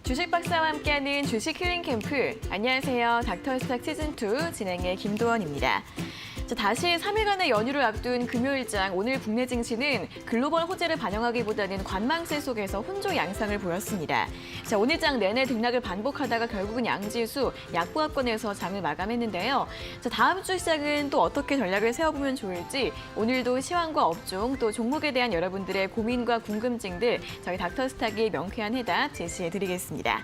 주식 박사와 함께하는 주식 힐링 캠프. 안녕하세요. 닥터스탁 시즌2 진행의 김도원입니다. 다시 3일간의 연휴를 앞둔 금요일장 오늘 국내 증시는 글로벌 호재를 반영하기보다는 관망세 속에서 혼조 양상을 보였습니다. 오늘장 내내 등락을 반복하다가 결국은 양지수 약보합권에서 장을 마감했는데요. 다음 주 시장은 또 어떻게 전략을 세워보면 좋을지 오늘도 시황과 업종 또 종목에 대한 여러분들의 고민과 궁금증들 저희 닥터스탁이 명쾌한 해답 제시해드리겠습니다.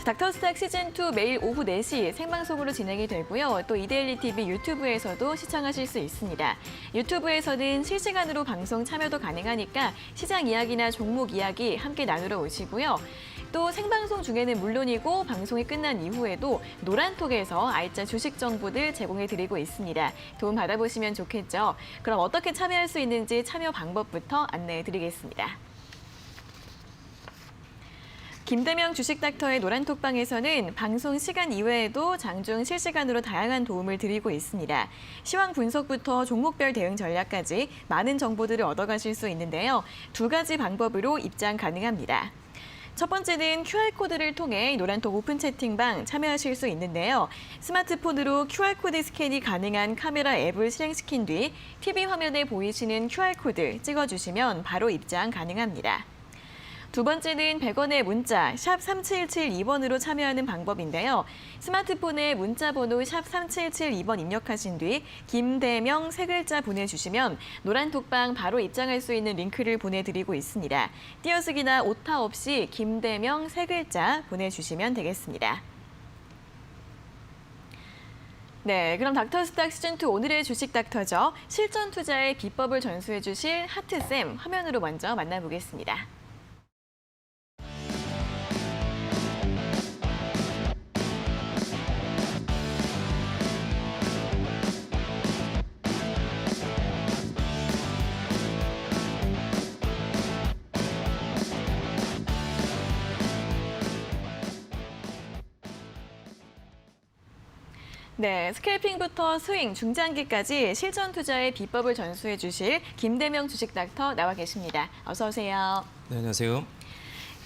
닥터스탁 시즌2 매일 오후 4시 생방송으로 진행이 되고요. 또 이데일리 TV 유튜브에서도 시청하실 수 있습니다. 유튜브에서는 실시간으로 방송 참여도 가능하니까 시장 이야기나 종목 이야기 함께 나누러 오시고요. 또 생방송 중에는 물론이고 방송이 끝난 이후에도 노란톡에서 알짜 주식 정보들 제공해드리고 있습니다. 도움 받아보시면 좋겠죠. 그럼 어떻게 참여할 수 있는지 참여 방법부터 안내해드리겠습니다. 김대명 주식닥터의 노란톡방에서는 방송 시간 이외에도 장중 실시간으로 다양한 도움을 드리고 있습니다. 시황 분석부터 종목별 대응 전략까지 많은 정보들을 얻어가실 수 있는데요. 두 가지 방법으로 입장 가능합니다. 첫 번째는 QR코드를 통해 노란톡 오픈 채팅방 참여하실 수 있는데요. 스마트폰으로 QR코드 스캔이 가능한 카메라 앱을 실행시킨 뒤 TV 화면에 보이시는 QR코드 찍어주시면 바로 입장 가능합니다. 두 번째는 100원의 문자 샵 3772번으로 참여하는 방법인데요. 스마트폰에 문자 번호 샵 3772번 입력하신 뒤 김대명 세 글자 보내주시면 노란톡방 바로 입장할 수 있는 링크를 보내드리고 있습니다. 띄어쓰기나 오타 없이 김대명 세 글자 보내주시면 되겠습니다. 네, 그럼 닥터스탁 시즌2 오늘의 주식 닥터죠. 실전 투자의 비법을 전수해 주실 하트쌤 화면으로 먼저 만나보겠습니다. 네, 스캘핑부터 스윙, 중장기까지 실전 투자의 비법을 전수해 주실 김대명 주식 닥터 나와 계십니다. 어서 오세요. 네, 안녕하세요.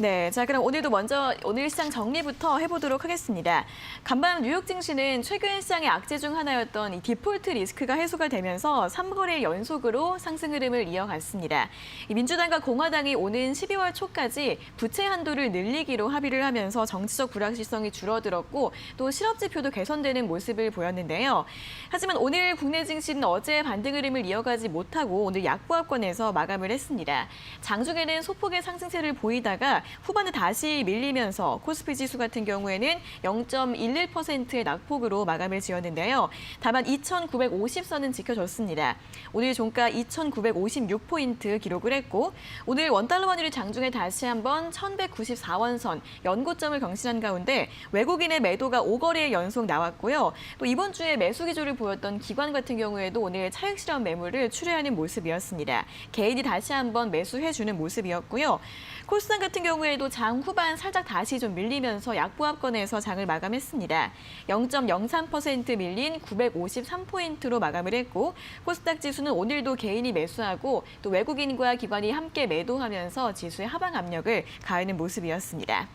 네, 자 그럼 오늘도 먼저 오늘 시장 정리부터 해보도록 하겠습니다. 간밤 뉴욕 증시는 최근 시장의 악재 중 하나였던 이 디폴트 리스크가 해소가 되면서 3거래일 연속으로 상승 흐름을 이어갔습니다. 이 민주당과 공화당이 오는 12월 초까지 부채 한도를 늘리기로 합의를 하면서 정치적 불확실성이 줄어들었고 또 실업 지표도 개선되는 모습을 보였는데요. 하지만 오늘 국내 증시는 어제 반등 흐름을 이어가지 못하고 오늘 약보합권에서 마감을 했습니다. 장중에는 소폭의 상승세를 보이다가 후반에 다시 밀리면서 코스피 지수 같은 경우에는 0.11%의 낙폭으로 마감을 지었는데요. 다만 2,950선은 지켜줬습니다. 오늘 종가 2,956포인트 기록을 했고 오늘 원달러 환율이 장중에 다시 한번 1,194원 선 연고점을 경신한 가운데 외국인의 매도가 5거래일 연속 나왔고요. 또 이번 주에 매수 기조를 보였던 기관 같은 경우에도 오늘 차익 실현 매물을 출회하는 모습이었습니다. 개인이 다시 한번 매수해주는 모습이었고요. 코스닥 같은 경우에도 장 후반 살짝 다시 좀 밀리면서 약보합권에서 장을 마감했습니다. 0.03% 밀린 953포인트로 마감을 했고 코스닥 지수는 오늘도 개인이 매수하고 또 외국인과 기관이 함께 매도하면서 지수의 하방 압력을 가하는 모습이었습니다.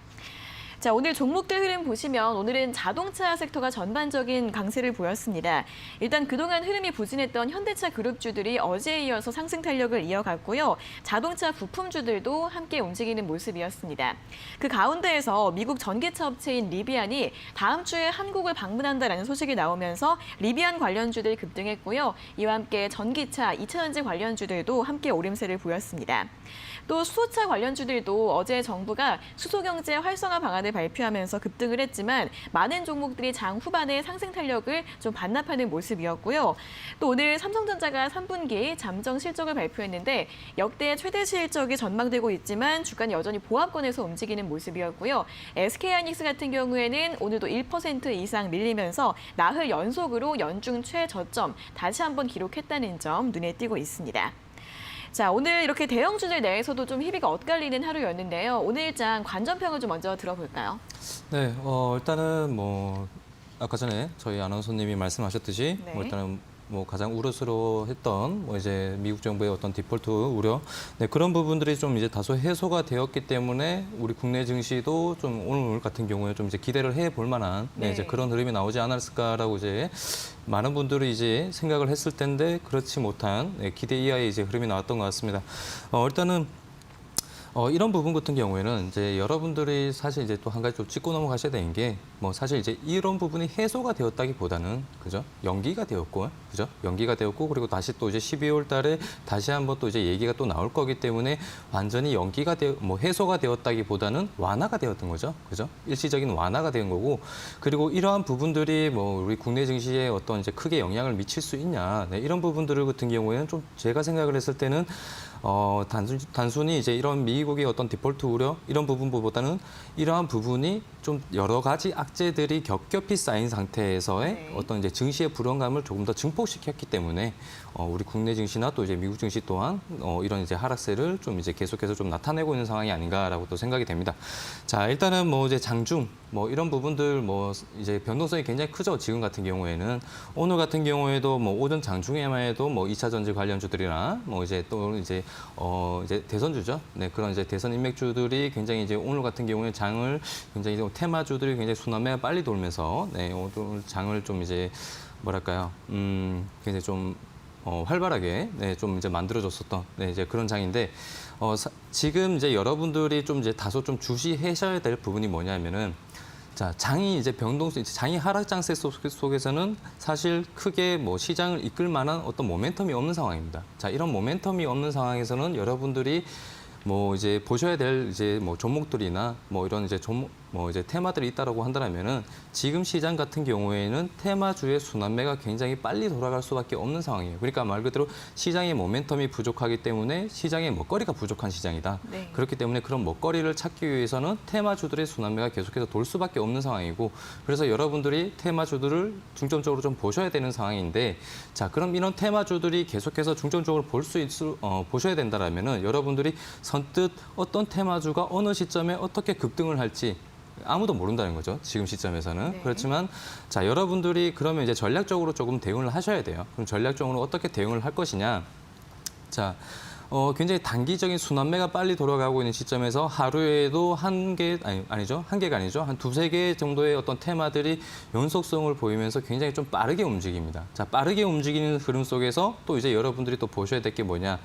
자, 오늘 종목들 흐름 보시면 오늘은 자동차 섹터가 전반적인 강세를 보였습니다. 일단 그동안 흐름이 부진했던 현대차 그룹주들이 어제에 이어서 상승 탄력을 이어갔고요. 자동차 부품주들도 함께 움직이는 모습이었습니다. 그 가운데에서 미국 전기차 업체인 리비안이 다음 주에 한국을 방문한다라는 소식이 나오면서 리비안 관련주들 급등했고요. 이와 함께 전기차, 2차전지 관련주들도 함께 오름세를 보였습니다. 또 수소차 관련주들도 어제 정부가 수소경제 활성화 방안을 발표하면서 급등을 했지만 많은 종목들이 장 후반에 상승 탄력을 좀 반납하는 모습이었고요. 또 오늘 삼성전자가 3분기 잠정 실적을 발표했는데 역대 최대 실적이 전망되고 있지만 주가는 여전히 보합권에서 움직이는 모습이었고요. SK하이닉스 같은 경우에는 오늘도 1% 이상 밀리면서 나흘 연속으로 연중 최저점 다시 한번 기록했다는 점 눈에 띄고 있습니다. 자, 오늘 이렇게 대형주들 내에서도 좀 희비가 엇갈리는 하루였는데요. 오늘 일장 관전평을 좀 먼저 들어볼까요? 네, 일단은 아까 전에 저희 아나운서님이 말씀하셨듯이 네. 일단은 뭐 가장 우려스러워했던 뭐 이제 미국 정부의 어떤 디폴트 우려, 네, 그런 부분들이 좀 이제 다소 해소가 되었기 때문에 우리 국내 증시도 좀 오늘 같은 경우에 좀 이제 기대를 해볼 만한 네, 이제 그런 흐름이 나오지 않았을까라고 이제 많은 분들이 이제 생각을 했을 텐데 그렇지 못한 네, 기대 이하의 이제 흐름이 나왔던 것 같습니다. 일단은. 이런 부분 같은 경우에는 이제 여러분들이 사실 이제 또 한 가지 좀 짚고 넘어가셔야 되는 게 뭐 사실 이제 이런 부분이 해소가 되었다기보다는 그죠? 연기가 되었고 그죠? 연기가 되었고 그리고 다시 또 이제 12월 달에 다시 한번 또 이제 얘기가 또 나올 거기 때문에 완전히 연기가 뭐 해소가 되었다기보다는 완화가 되었던 거죠. 그죠? 일시적인 완화가 된 거고 그리고 이러한 부분들이 뭐 우리 국내 증시에 어떤 이제 크게 영향을 미칠 수 있냐. 네, 이런 부분들 같은 경우에는 좀 제가 생각을 했을 때는 단순히 이제 이런 미국의 어떤 디폴트 우려 이런 부분보다는 이러한 부분이 좀 여러 가지 악재들이 겹겹이 쌓인 상태에서의 어떤 이제 증시의 불안감을 조금 더 증폭시켰기 때문에 우리 국내 증시나 또 이제 미국 증시 또한 이런 이제 하락세를 좀 이제 계속해서 좀 나타내고 있는 상황이 아닌가라고 또 생각이 됩니다. 자, 일단은 뭐 이제 장중 뭐 이런 부분들 뭐 이제 변동성이 굉장히 크죠. 지금 같은 경우에는 오늘 같은 경우에도 뭐 오전 장중에만 해도 뭐 2차 전지 관련주들이나 뭐 이제 또 이제 이제 대선주죠. 네, 그런 이제 대선 인맥주들이 굉장히 이제 오늘 같은 경우에 장을 굉장히 테마주들이 굉장히 순환매가 빨리 돌면서 네, 오늘 장을 좀 이제 뭐랄까요? 굉장히 좀 활발하게 네, 좀 이제 만들어졌었던 네, 이제 그런 장인데 지금 이제 여러분들이 좀 이제 다소 좀 주시하셔야 될 부분이 뭐냐면은 자, 장이 이제 변동성, 장이 하락 장세 속에서는 사실 크게 뭐 시장을 이끌 만한 어떤 모멘텀이 없는 상황입니다. 자, 이런 모멘텀이 없는 상황에서는 여러분들이 뭐 이제 보셔야 될 이제 뭐 종목들이나 뭐 이런 이제 뭐 이제 테마들이 있다라고 한다면은 지금 시장 같은 경우에는 테마주의 순환매가 굉장히 빨리 돌아갈 수밖에 없는 상황이에요. 그러니까 말 그대로 시장의 모멘텀이 부족하기 때문에 시장의 먹거리가 부족한 시장이다. 네. 그렇기 때문에 그런 먹거리를 찾기 위해서는 테마주들의 순환매가 계속해서 돌 수밖에 없는 상황이고 그래서 여러분들이 테마주들을 중점적으로 좀 보셔야 되는 상황인데 자, 그럼 이런 테마주들이 계속해서 중점적으로 보셔야 된다라면은 여러분들이 선뜻 어떤 테마주가 어느 시점에 어떻게 급등을 할지 아무도 모른다는 거죠. 지금 시점에서는. 네. 그렇지만 자, 여러분들이 그러면 이제 전략적으로 조금 대응을 하셔야 돼요. 그럼 전략적으로 어떻게 대응을 할 것이냐? 자, 굉장히 단기적인 순환매가 빨리 돌아가고 있는 시점에서 하루에도 한 개가 아니죠. 한 두세 개 정도의 어떤 테마들이 연속성을 보이면서 굉장히 좀 빠르게 움직입니다. 자, 빠르게 움직이는 흐름 속에서 또 이제 여러분들이 또 보셔야 될 게 뭐냐?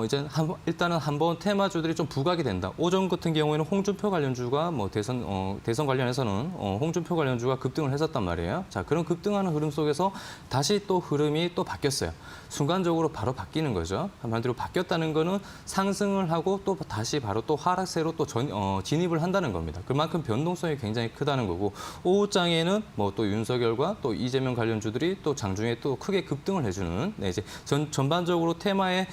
이제 일단은 한번 테마주들이 좀 부각이 된다. 오전 같은 경우에는 홍준표 관련주가 뭐 대선 관련해서는 홍준표 관련주가 급등을 했었단 말이에요. 자, 그런 급등하는 흐름 속에서 다시 또 흐름이 또 바뀌었어요. 순간적으로 바로 바뀌는 거죠. 한마디로 바뀌었다는 거는 상승을 하고 또 다시 바로 또 하락세로 또 진입을 한다는 겁니다. 그만큼 변동성이 굉장히 크다는 거고 오후장에는 뭐 또 윤석열과 또 이재명 관련주들이 또 장중에 또 크게 급등을 해주는 네, 이제 전반적으로 테마의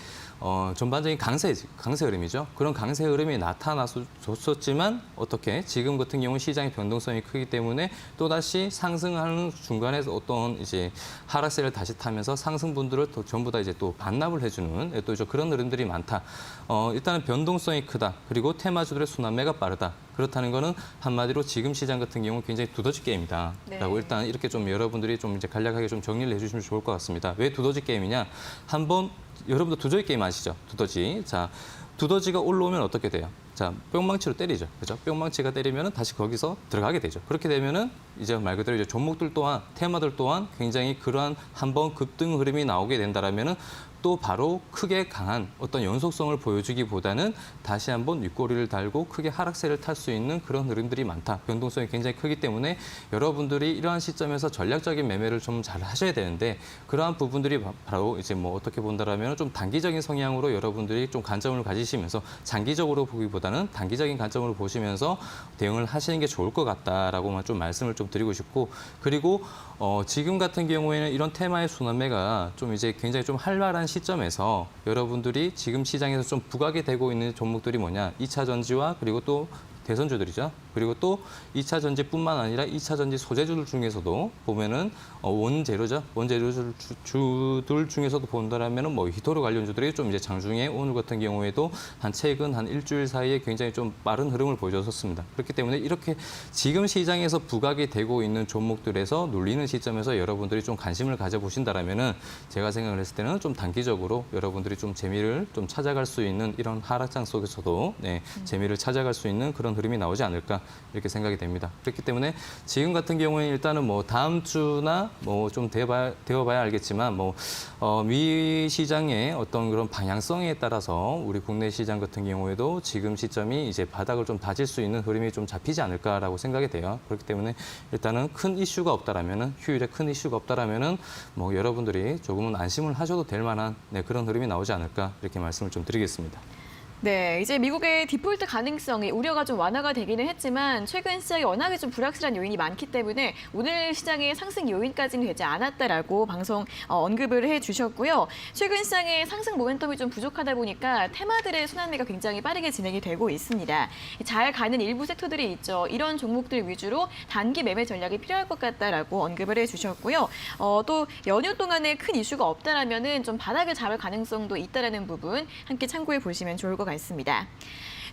전반적인 강세 흐름이죠. 그런 강세 흐름이 나타났었지만 어떻게 지금 같은 경우는 시장의 변동성이 크기 때문에 또다시 상승하는 중간에서 어떤 이제 하락세를 다시 타면서 상승분들을 또 전부 다 이제 또 반납을 해주는 또 이제 그런 흐름들이 많다. 일단은 변동성이 크다. 그리고 테마주들의 순환매가 빠르다. 그렇다는 거는 한마디로 지금 시장 같은 경우는 굉장히 두더지 게임이다. 네. 라고 일단 이렇게 좀 여러분들이 좀 이제 간략하게 좀 정리를 해주시면 좋을 것 같습니다. 왜 두더지 게임이냐? 한번 여러분들 두더지 게임 아시죠? 두더지. 자, 두더지가 올라오면 어떻게 돼요? 자, 뿅망치로 때리죠. 그죠? 뿅망치가 때리면은 다시 거기서 들어가게 되죠. 그렇게 되면은 이제 말 그대로 이제 종목들 또한, 테마들 또한 굉장히 그러한 한번 급등 흐름이 나오게 된다라면은 또 바로 크게 강한 어떤 연속성을 보여주기보다는 다시 한번 윗꼬리를 달고 크게 하락세를 탈 수 있는 그런 흐름들이 많다. 변동성이 굉장히 크기 때문에 여러분들이 이러한 시점에서 전략적인 매매를 좀 잘 하셔야 되는데 그러한 부분들이 바로 이제 뭐 어떻게 본다라면 좀 단기적인 성향으로 여러분들이 좀 관점을 가지시면서 장기적으로 보기보다는 단기적인 관점으로 보시면서 대응을 하시는 게 좋을 것 같다라고만 좀 말씀을 좀 드리고 싶고 그리고 지금 같은 경우에는 이런 테마의 순환매가 좀 이제 굉장히 좀 활발한 시점에서 여러분들이 지금 시장에서 좀 부각이 되고 있는 종목들이 뭐냐? 2차 전지와 그리고 또 대선주들이죠. 그리고 또 2차 전지뿐만 아니라 2차 전지 소재주들 중에서도 보면은 원재료죠. 원재료주들 중에서도 본다라면은 뭐 히토르 관련주들이 좀 이제 장중에 오늘 같은 경우에도 최근 한 일주일 사이에 굉장히 좀 빠른 흐름을 보여줬었습니다. 그렇기 때문에 이렇게 지금 시장에서 부각이 되고 있는 종목들에서 눌리는 시점에서 여러분들이 좀 관심을 가져보신다라면은 제가 생각을 했을 때는 좀 단기적으로 여러분들이 좀 재미를 좀 찾아갈 수 있는 이런 하락장 속에서도 재미를 찾아갈 수 있는 그런 흐름이 나오지 않을까 이렇게 생각이 됩니다. 그렇기 때문에 지금 같은 경우에 일단은 뭐 다음 주나 뭐 좀 되어봐야 알겠지만 미 시장의 어떤 그런 방향성에 따라서 우리 국내 시장 같은 경우에도 지금 시점이 이제 바닥을 좀 다질 수 있는 흐름이 좀 잡히지 않을까라고 생각이 돼요. 그렇기 때문에 일단은 큰 이슈가 없다라면은 휴일에 큰 이슈가 없다라면은 뭐 여러분들이 조금은 안심을 하셔도 될 만한 그런 흐름이 나오지 않을까 이렇게 말씀을 좀 드리겠습니다. 네, 이제 미국의 디폴트 가능성이 우려가 좀 완화가 되기는 했지만 최근 시장이 워낙에 좀 불확실한 요인이 많기 때문에 오늘 시장의 상승 요인까지는 되지 않았다라고 방송 언급을 해주셨고요. 최근 시장의 상승 모멘텀이 좀 부족하다 보니까 테마들의 순환매가 굉장히 빠르게 진행이 되고 있습니다. 잘 가는 일부 섹터들이 있죠. 이런 종목들 위주로 단기 매매 전략이 필요할 것 같다라고 언급을 해주셨고요. 또 연휴 동안에 큰 이슈가 없다라면은 좀 바닥을 잡을 가능성도 있다라는 부분 함께 참고해 보시면 좋을 것 같습니다.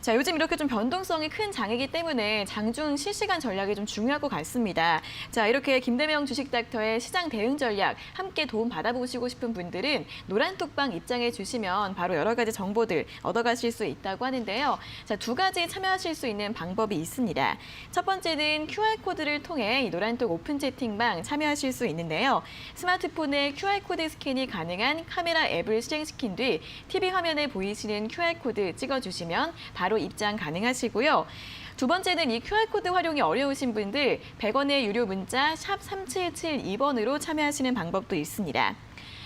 자, 요즘 이렇게 좀 변동성이 큰 장이기 때문에 장중 실시간 전략이 좀 중요할 것 같습니다. 자, 이렇게 김대명 주식닥터의 시장 대응 전략 함께 도움 받아보시고 싶은 분들은 노란톡방 입장해 주시면 바로 여러 가지 정보들 얻어가실 수 있다고 하는데요. 자, 두 가지 참여하실 수 있는 방법이 있습니다. 첫 번째는 QR코드를 통해 이 노란톡 오픈 채팅방 참여하실 수 있는데요. 스마트폰에 QR코드 스캔이 가능한 카메라 앱을 실행시킨 뒤 TV 화면에 보이시는 QR코드 찍어주시면 바로 입장 가능하시고요. 두 번째는 이 QR코드 활용이 어려우신 분들 100원의 유료 문자 샵 3772번으로 참여하시는 방법도 있습니다.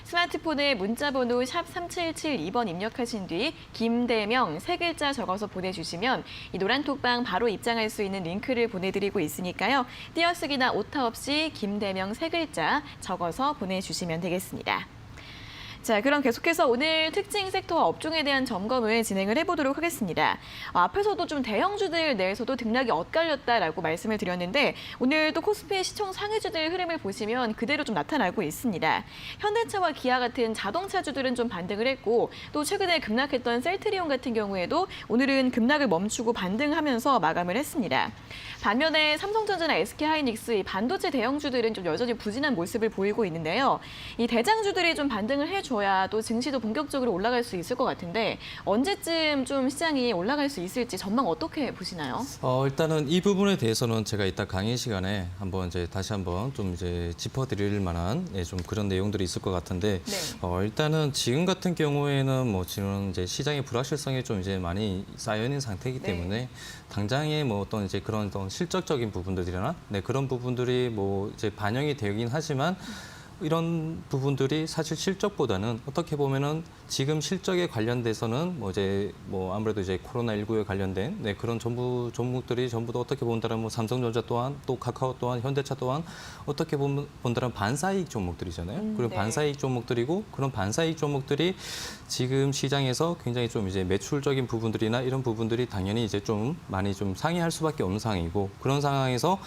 스마트폰에 문자번호 샵 3772번 입력하신 뒤 김대명 세 글자 적어서 보내주시면 이 노란톡방 바로 입장할 수 있는 링크를 보내드리고 있으니까요. 띄어쓰기나 오타 없이 김대명 세 글자 적어서 보내주시면 되겠습니다. 자, 그럼 계속해서 오늘 특징 섹터와 업종에 대한 점검을 진행을 해보도록 하겠습니다. 앞에서도 좀 대형주들 내에서도 등락이 엇갈렸다라고 말씀을 드렸는데 오늘 또 코스피 시총 상위주들 흐름을 보시면 그대로 좀 나타나고 있습니다. 현대차와 기아 같은 자동차주들은 좀 반등을 했고 또 최근에 급락했던 셀트리온 같은 경우에도 오늘은 급락을 멈추고 반등하면서 마감을 했습니다. 반면에 삼성전자나 SK하이닉스 이 반도체 대형주들은 좀 여전히 부진한 모습을 보이고 있는데요. 이 대장주들이 좀 반등을 해줘야 또 증시도 본격적으로 올라갈 수 있을 것 같은데 언제쯤 좀 시장이 올라갈 수 있을지 전망 어떻게 보시나요? 일단은 이 부분에 대해서는 제가 이따 강의 시간에 다시 한번 좀 이제 짚어드릴 만한 좀 그런 내용들이 있을 것 같은데 일단은 지금 같은 경우에는 뭐 지금 이제 시장의 불확실성이 좀 이제 많이 쌓여 있는 상태이기 때문에 당장에 뭐 어떤 이제 그런 어떤 실적적인 부분들이나 그런 부분들이 뭐 이제 반영이 되긴 하지만 이런 부분들이 사실 실적보다는 어떻게 보면은 지금 실적에 관련돼서는 뭐 아무래도 이제 코로나19에 관련된 그런 전부 종목들이 전부 다 어떻게 본다면 뭐 삼성전자 또한 또 카카오 또한 현대차 또한 어떻게 본다면 반사이익 종목들이잖아요. 그리고 반사이익 종목들이고 그런 반사이익 종목들이 지금 시장에서 굉장히 좀 이제 매출적인 부분들이나 이런 부분들이 당연히 이제 좀 많이 좀 상회할 수밖에 없는 상황이고 그런 상황에서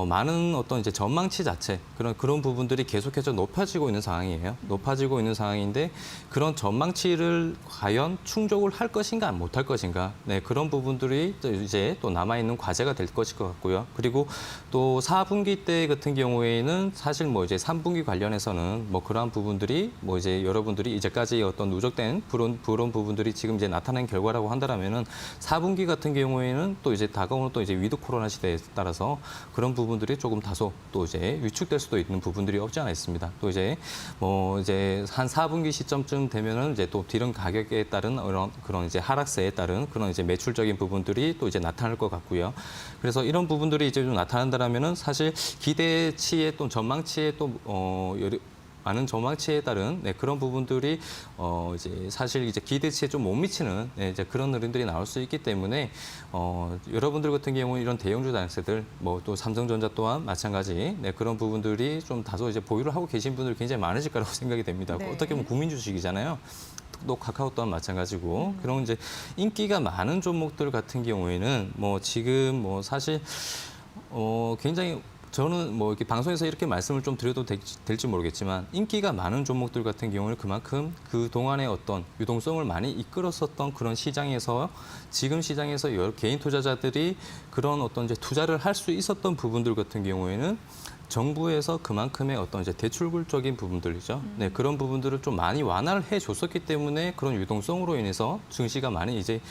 많은 어떤 이제 전망치 자체 그런 부분들이 계속해서 높아지고 있는 상황이에요. 높아지고 있는 상황인데 그런 전망치를 과연 충족을 할 것인가 못 할 것인가 그런 부분들이 이제 또 남아 있는 과제가 될 것일 것 같고요. 그리고 또 4분기 때 같은 경우에는 사실 뭐 이제 3분기 관련해서는 뭐 그러한 부분들이 뭐 이제 여러분들이 이제까지 어떤 누적된 그런 부분들이 지금 이제 나타난 결과라고 한다면은 4분기 같은 경우에는 또 이제 다가오는 또 이제 위드 코로나 시대에 따라서 그런 부분들이 조금 다소 또 이제 위축될 수도 있는 부분들이 없지 않아 있습니다. 또 이제 뭐 이제 한 4분기 시점쯤 되면은 이제 또 디램 가격에 따른 그런 이제 하락세에 따른 그런 이제 매출적인 부분들이 또 이제 나타날 것 같고요. 그래서 이런 부분들이 이제 좀 나타난다면은 사실 기대치에 또 전망치에 또 많은 전망치에 따른 그런 부분들이 이제 사실 이제 기대치에 좀 못 미치는 이제 그런 흐름들이 나올 수 있기 때문에 여러분들 같은 경우는 이런 대형주 단세들 뭐 또 삼성전자 또한 마찬가지 그런 부분들이 좀 다소 이제 보유를 하고 계신 분들 굉장히 많으실 거라고 생각이 됩니다. 어떻게 보면 국민 주식이잖아요. 또 카카오 또한 마찬가지고 그런 이제 인기가 많은 종목들 같은 경우에는 뭐 지금 뭐 사실 굉장히 저는 뭐 이렇게 방송에서 이렇게 말씀을 좀 드려도 될지 모르겠지만 인기가 많은 종목들 같은 경우는 그만큼 그 동안의 어떤 유동성을 많이 이끌었었던 그런 시장에서 지금 시장에서 여러 개인 투자자들이 그런 어떤 이제 투자를 할 수 있었던 부분들 같은 경우에는 정부에서 그만큼의 어떤 이제 대출굴적인 부분들이죠. 네, 그런 부분들을 좀 많이 완화를 해줬었기 때문에 그런 유동성으로 인해서 증시가 많이 이제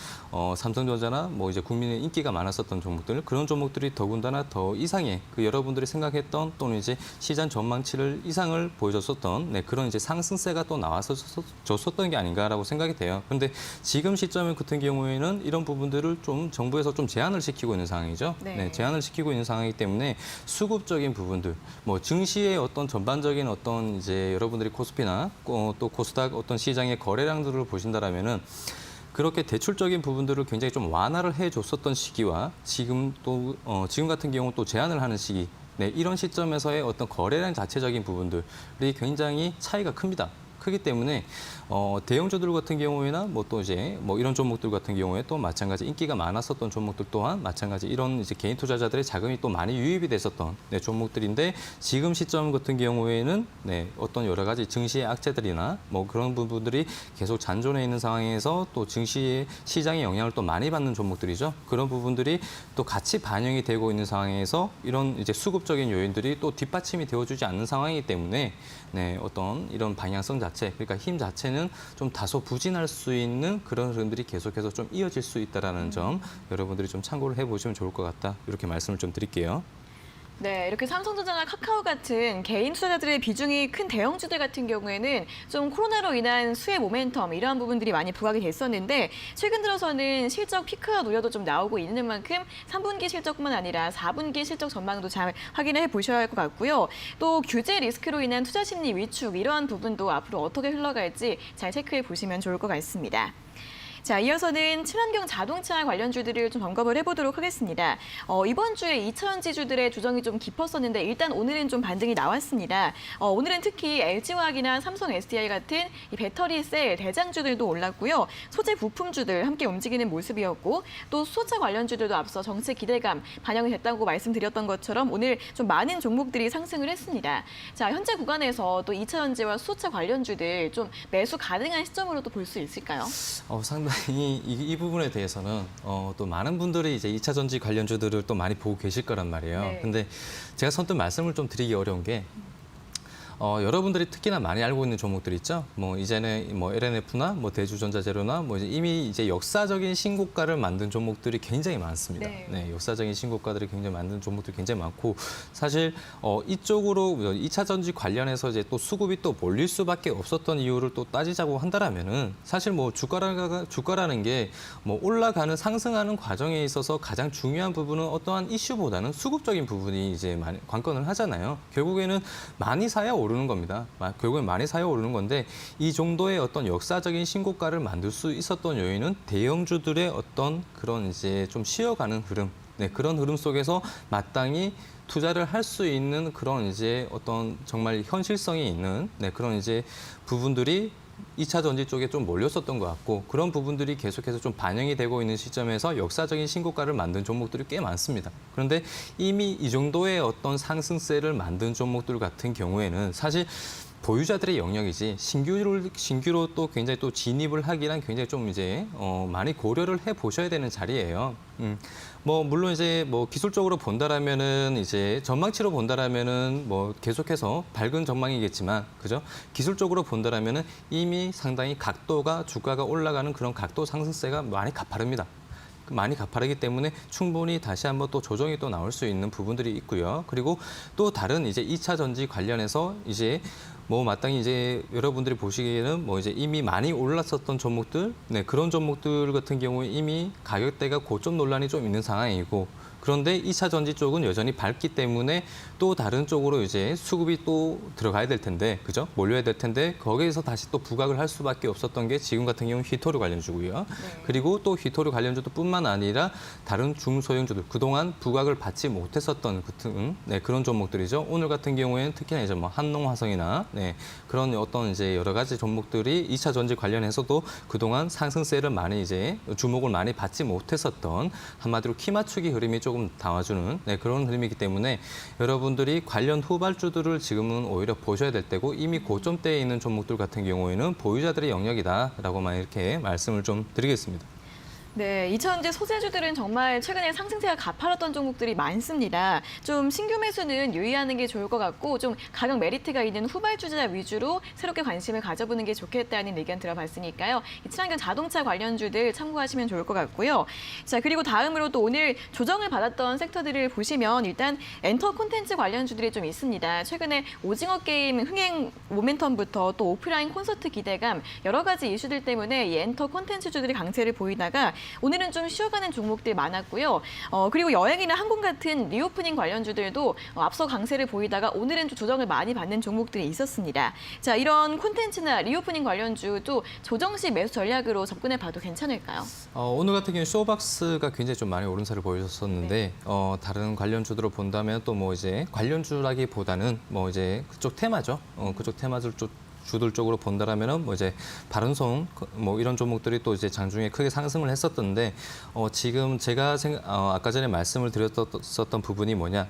삼성전자나 뭐 이제 국민의 인기가 많았었던 종목들 그런 종목들이 더군다나 더 이상의 그 여러분들이 생각했던 또는 이제 시장 전망치를 이상을 보여줬었던 네, 그런 이제 상승세가 또 나와서 줬었던 게 아닌가라고 생각이 돼요. 그런데 지금 시점 같은 경우에는 이런 부분들을 좀 정부에서 좀 제한을 시키고 있는 상황이죠. 네. 네, 제한을 시키고 있는 상황이기 때문에 수급적인 부분들 뭐 증시의 어떤 전반적인 어떤 이제 여러분들이 코스피나 또 코스닥 어떤 시장의 거래량들을 보신다라면은 그렇게 대출적인 부분들을 굉장히 좀 완화를 해줬었던 시기와 지금 또 지금 같은 경우 또 제한을 하는 시기 네, 이런 시점에서의 어떤 거래량 자체적인 부분들이 굉장히 차이가 큽니다. 크기 때문에 대형주들 같은 경우에나 뭐 또 이제 뭐 이런 종목들 같은 경우에 또 마찬가지 인기가 많았었던 종목들 또한 마찬가지 이런 이제 개인 투자자들의 자금이 또 많이 유입이 됐었던 네, 종목들인데 지금 시점 같은 경우에는 네, 어떤 여러 가지 증시의 악재들이나 뭐 그런 부분들이 계속 잔존해 있는 상황에서 또 증시의 시장의 영향을 또 많이 받는 종목들이죠. 그런 부분들이 또 같이 반영이 되고 있는 상황에서 이런 이제 수급적인 요인들이 또 뒷받침이 되어주지 않는 상황이기 때문에 네, 어떤 이런 방향성 자체, 그러니까 힘 자체는 좀 다소 부진할 수 있는 그런 흐름들이 계속해서 좀 이어질 수 있다라는 점 여러분들이 좀 참고를 해보시면 좋을 것 같다. 이렇게 말씀을 좀 드릴게요. 네, 이렇게 삼성전자나 카카오 같은 개인 투자자들의 비중이 큰 대형주들 같은 경우에는 좀 코로나로 인한 수혜 모멘텀 이러한 부분들이 많이 부각이 됐었는데 최근 들어서는 실적 피크아웃 우려도 좀 나오고 있는 만큼 3분기 실적뿐만 아니라 4분기 실적 전망도 잘 확인해 보셔야 할 것 같고요. 또 규제 리스크로 인한 투자 심리 위축 이러한 부분도 앞으로 어떻게 흘러갈지 잘 체크해 보시면 좋을 것 같습니다. 자, 이어서는 친환경 자동차 관련주들을 좀 점검을 해보도록 하겠습니다. 이번 주에 2차전지주들의 조정이 좀 깊었었는데 일단 오늘은 좀 반등이 나왔습니다. 오늘은 특히 LG화학이나 삼성 SDI 같은 이 배터리 셀 대장주들도 올랐고요. 소재 부품주들 함께 움직이는 모습이었고 또 수소차 관련주들도 앞서 정책 기대감 반영이 됐다고 말씀드렸던 것처럼 오늘 좀 많은 종목들이 상승을 했습니다. 자, 현재 구간에서 또 2차전지와 수소차 관련주들 좀 매수 가능한 시점으로도 볼 수 있을까요? 상당히 이 부분에 대해서는 또 많은 분들이 이제 2차 전지 관련주들을 또 많이 보고 계실 거란 말이에요. 네. 근데 제가 선뜻 말씀을 좀 드리기 어려운 게 여러분들이 특히나 많이 알고 있는 종목들 있죠. 뭐 이제는 뭐 LNF나 뭐 대주전자재료나 뭐 이미 이제 역사적인 신고가를 만든 종목들이 굉장히 많습니다. 네. 네, 역사적인 신고가들이 굉장히 만든 종목들이 굉장히 많고 사실 이쪽으로 2차 전지 관련해서 이제 또 수급이 또 몰릴 수밖에 없었던 이유를 또 따지자고 한다라면은 사실 뭐 주가라는 게 뭐 올라가는 상승하는 과정에 있어서 가장 중요한 부분은 어떠한 이슈보다는 수급적인 부분이 이제 많이 관건을 하잖아요. 결국에는 많이 사야 오르는 겁니다. 결국엔 많이 사야 오르는 건데 이 정도의 어떤 역사적인 신고가를 만들 수 있었던 요인은 대형주들의 어떤 그런 이제 좀 쉬어가는 흐름, 네, 그런 흐름 속에서 마땅히 투자를 할 수 있는 그런 이제 어떤 정말 현실성이 있는 네, 그런 이제 부분들이 2차 전지 쪽에 좀 몰렸었던 것 같고 그런 부분들이 계속해서 좀 반영이 되고 있는 시점에서 역사적인 신고가를 만든 종목들이 꽤 많습니다. 그런데 이미 이 정도의 어떤 상승세를 만든 종목들 같은 경우에는 사실 보유자들의 영역이지 신규로 또 굉장히 또 진입을 하기란 굉장히 좀 이제 많이 고려를 해 보셔야 되는 자리예요. 뭐 물론 이제 뭐 기술적으로 본다라면은 이제 전망치로 본다라면은 뭐 계속해서 밝은 전망이겠지만 그죠? 기술적으로 본다라면은 이미 상당히 각도가 주가가 올라가는 그런 각도 상승세가 많이 가파릅니다. 많이 가파르기 때문에 충분히 다시 한번 또 조정이 또 나올 수 있는 부분들이 있고요. 그리고 또 다른 이제 2차 전지 관련해서 이제 뭐 마땅히 이제 여러분들이 보시기에는 뭐 이제 이미 많이 올랐었던 종목들, 네, 그런 종목들 같은 경우에 이미 가격대가 고점 논란이 좀 있는 상황이고 그런데 2차 전지 쪽은 여전히 밝기 때문에 또 다른 쪽으로 이제 수급이 또 들어가야 될 텐데, 그죠? 몰려야 될 텐데 거기에서 다시 또 부각을 할 수밖에 없었던 게 지금 같은 경우는 휘토류 관련주고요. 네. 그리고 또 휘토류 관련주도 뿐만 아니라 다른 중소형주들 그동안 부각을 받지 못했었던 네, 그런 종목들이죠. 오늘 같은 경우에는 특히나 이제 뭐 한농화성이나 네, 그런 어떤 이제 여러 가지 종목들이 2차 전지 관련해서도 그동안 상승세를 많이 이제 주목을 많이 받지 못했었던 한마디로 키 맞추기 흐름이 조금 나와주는 네, 그런 흐름이기 때문에 여러분들이 관련 후발주들을 지금은 오히려 보셔야 될 때고 이미 고점대에 있는 종목들 같은 경우에는 보유자들의 영역이다라고만 이렇게 말씀을 좀 드리겠습니다. 네, 2차전지 소재주들은 정말 최근에 상승세가 가파랐던 종목들이 많습니다. 좀 신규 매수는 유의하는 게 좋을 것 같고 좀 가격 메리트가 있는 후발주자 위주로 새롭게 관심을 가져보는 게 좋겠다는 의견 들어봤으니까요. 이 친환경 자동차 관련주들 참고하시면 좋을 것 같고요. 자, 그리고 다음으로 또 오늘 조정을 받았던 섹터들을 보시면 일단 엔터 콘텐츠 관련주들이 좀 있습니다. 최근에 오징어 게임 흥행 모멘텀부터 또 오프라인 콘서트 기대감 여러 가지 이슈들 때문에 이 엔터 콘텐츠주들이 강세를 보이다가 오늘은 좀 쉬어가는 종목들 많았고요. 그리고 여행이나 항공 같은 리오프닝 관련주들도 앞서 강세를 보이다가 오늘은 좀 조정을 많이 받는 종목들이 있었습니다. 자, 이런 콘텐츠나 리오프닝 관련주도 조정 시 매수 전략으로 접근해 봐도 괜찮을까요? 오늘 같은 경우는 쇼박스가 굉장히 좀 많이 오름세를 보여줬었는데 다른 관련주들을 본다면 또 뭐 이제 관련주라기보다는 뭐 이제 그쪽 테마죠. 그쪽 테마들 쪽 주들 쪽으로 본다라면은 뭐 이제 바른손 뭐 이런 종목들이 또 이제 장중에 크게 상승을 했었던데 지금 제가 아까 전에 말씀을 드렸었던 부분이 뭐냐?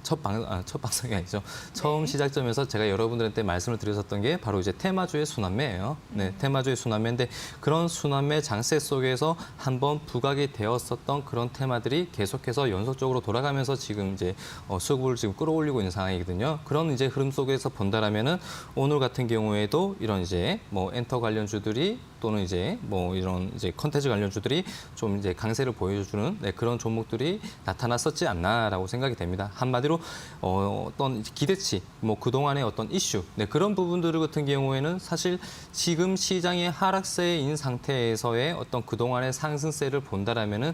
첫 방송이 아니죠. 처음 시작점에서 제가 여러분들한테 말씀을 드렸었던 게 바로 이제 테마주의 순환매예요. 네, 테마주의 순환매인데 그런 순환매 장세 속에서 한번 부각이 되었었던 그런 테마들이 계속해서 연속적으로 돌아가면서 지금 이제 수급을 지금 끌어올리고 있는 상황이거든요. 그런 이제 흐름 속에서 본다라면은 오늘 같은 경우에도 이런 이제 뭐 엔터 관련주들이 또는 이제 뭐 이런 이제 컨텐츠 관련주들이 좀 이제 강세를 보여주는 네, 그런 종목들이 나타났었지 않나라고 생각이 됩니다. 한마디로 어떤 기대치, 뭐 그동안의 어떤 이슈, 네, 그런 부분들 같은 경우에는 사실 지금 시장의 하락세인 상태에서의 어떤 그동안의 상승세를 본다라면은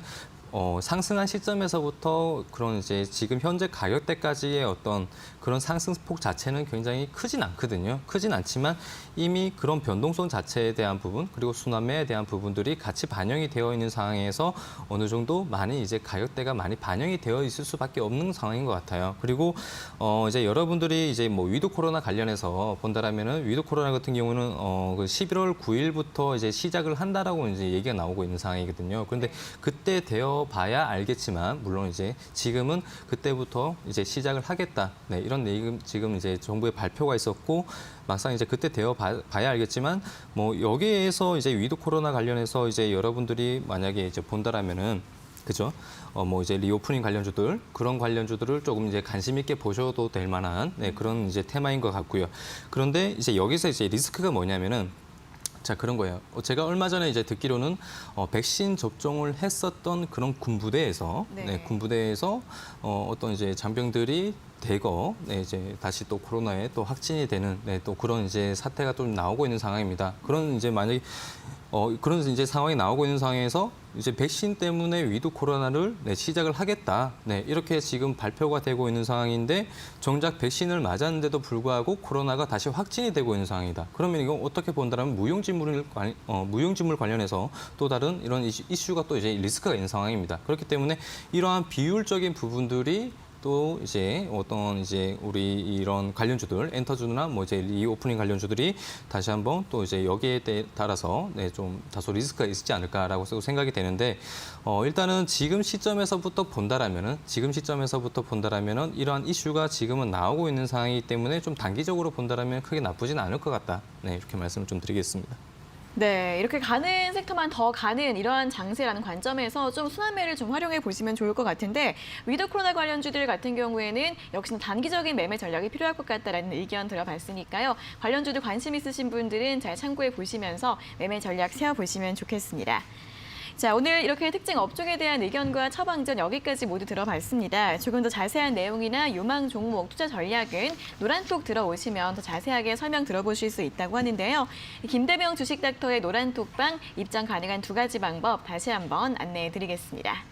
상승한 시점에서부터 그런 이제 지금 현재 가격대까지의 어떤 그런 상승폭 자체는 굉장히 크진 않거든요. 크진 않지만 이미 그런 변동성 자체에 대한 부분 그리고 순환매에 대한 부분들이 같이 반영이 되어 있는 상황에서 어느 정도 많이 이제 가격대가 많이 반영이 되어 있을 수밖에 없는 상황인 것 같아요. 그리고 이제 여러분들이 이제 뭐 위드 코로나 관련해서 본다라면은 위드 코로나 같은 경우는 그 11월 9일부터 이제 시작을 한다라고 이제 얘기가 나오고 있는 상황이거든요. 그런데 그때 되어 봐야 알겠지만 물론 이제 지금은 그때부터 이제 시작을 하겠다. 네, 이런 얘기 지금 이제 정부의 발표가 있었고 막상 이제 그때 되어 봐야 알겠지만 뭐 여기에서 이제 위드 코로나 관련해서 이제 여러분들이 만약에 이제 본다라면은 그죠? 뭐 이제 리오프닝 관련주들 그런 관련주들을 조금 이제 관심 있게 보셔도 될 만한 네, 그런 이제 테마인 것 같고요. 그런데 이제 여기서 이제 리스크가 뭐냐면은 자, 그런 거예요. 제가 얼마 전에 이제 듣기로는 백신 접종을 했었던 그런 군부대에서 네, 군부대에서 어떤 이제 장병들이 대거 네, 이제 다시 또 코로나에 또 확진이 되는 네, 또 그런 이제 사태가 좀 나오고 있는 상황입니다. 그런 이제 만약에 그런 이제 상황이 나오고 있는 상황에서 이제 백신 때문에 위드 코로나를 네, 시작을 하겠다. 네, 이렇게 지금 발표가 되고 있는 상황인데 정작 백신을 맞았는데도 불구하고 코로나가 다시 확진이 되고 있는 상황이다. 그러면 이거 어떻게 본다면 무용지물 관련해서 또 다른 이런 이슈가 또 이제 리스크가 있는 상황입니다. 그렇기 때문에 이러한 비율적인 부분들이 또 이제 어떤 이제 우리 이런 관련주들 엔터주나 뭐 이제 리오프닝 관련주들이 다시 한번 또 이제 여기에 따라서 네, 좀 다소 리스크가 있지 않을까라고 생각이 되는데 일단은 지금 시점에서부터 본다라면은 이러한 이슈가 지금은 나오고 있는 상황이기 때문에 좀 단기적으로 본다라면 크게 나쁘지는 않을 것 같다. 네, 이렇게 말씀을 좀 드리겠습니다. 네, 이렇게 가는 섹터만 더 가는 이러한 장세라는 관점에서 좀 순환매를 좀 활용해 보시면 좋을 것 같은데 위드 코로나 관련주들 같은 경우에는 역시나 단기적인 매매 전략이 필요할 것 같다라는 의견 들어봤으니까요. 관련주들 관심 있으신 분들은 잘 참고해 보시면서 매매 전략 세워보시면 좋겠습니다. 자, 오늘 이렇게 특징 업종에 대한 의견과 처방전 여기까지 모두 들어봤습니다. 조금 더 자세한 내용이나 요망 종목, 투자 전략은 노란톡 들어오시면 더 자세하게 설명 들어보실 수 있다고 하는데요. 김대명 주식닥터의 노란톡방 입장 가능한 2가지 방법 다시 한번 안내해 드리겠습니다.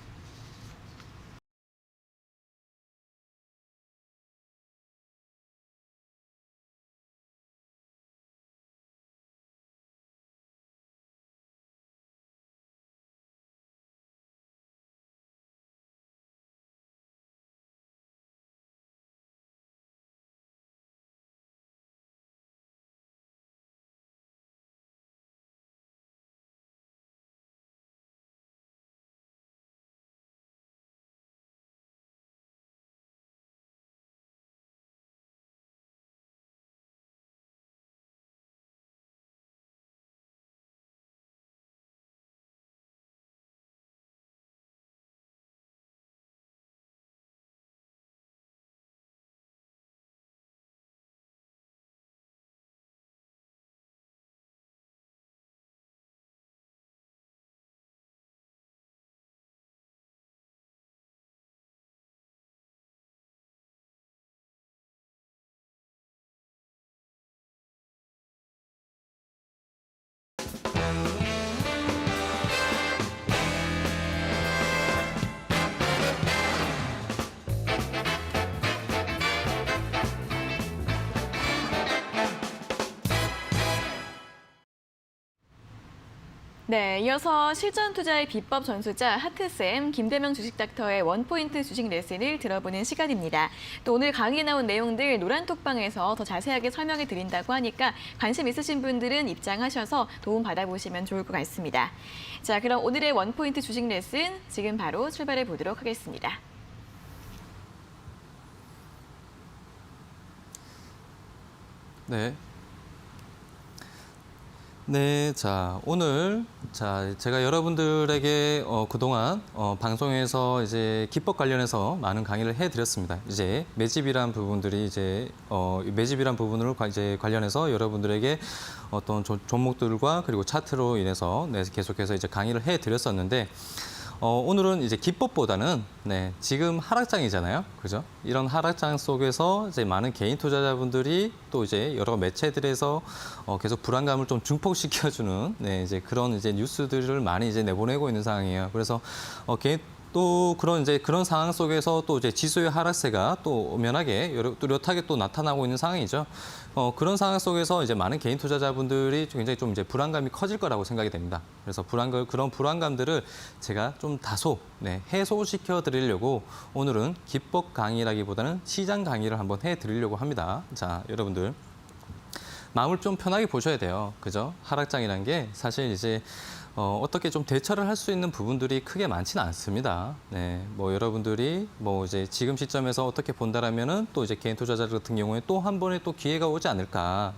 네, 이어서 실전 투자의 비법 전수자 하트쌤 김대명 주식닥터의 원포인트 주식 레슨을 들어보는 시간입니다. 또 오늘 강의에 나온 내용들 노란톡방에서 더 자세하게 설명해 드린다고 하니까 관심 있으신 분들은 입장하셔서 도움 받아보시면 좋을 것 같습니다. 자, 그럼 오늘의 원포인트 주식 레슨 지금 바로 출발해 보도록 하겠습니다. 네. 네, 자, 오늘, 제가 여러분들에게 그동안 방송에서 이제 기법 관련해서 많은 강의를 해드렸습니다. 이제 매집이란 부분들이 매집이란 부분을 이제 관련해서 여러분들에게 어떤 종목들과 그리고 차트로 인해서 계속해서 이제 강의를 해드렸었는데, 오늘은 이제 기법보다는 지금 하락장이잖아요. 그죠? 이런 하락장 속에서 이제 많은 개인 투자자분들이 또 이제 여러 매체들에서 계속 불안감을 좀 증폭시켜주는 이제 그런 이제 뉴스들을 많이 이제 내보내고 있는 상황이에요. 그래서 또 그런 상황 속에서 또 이제 지수의 하락세가 또 엄연하게 뚜렷하게 또 나타나고 있는 상황이죠. 그런 상황 속에서 이제 많은 개인 투자자분들이 굉장히 좀 이제 불안감이 커질 거라고 생각이 됩니다. 그래서 그런 불안감들을 제가 좀 다소 해소시켜 드리려고 오늘은 기법 강의라기보다는 시장 강의를 한번 해 드리려고 합니다. 자, 여러분들 마음을 좀 편하게 보셔야 돼요. 그죠? 하락장이라는 게 사실 이제 어떻게 좀 대처를 할 수 있는 부분들이 크게 많지는 않습니다. 뭐 여러분들이 뭐 이제 지금 시점에서 어떻게 본다라면은 또 이제 개인 투자자들 같은 경우에 또 한 번의 또 기회가 오지 않을까.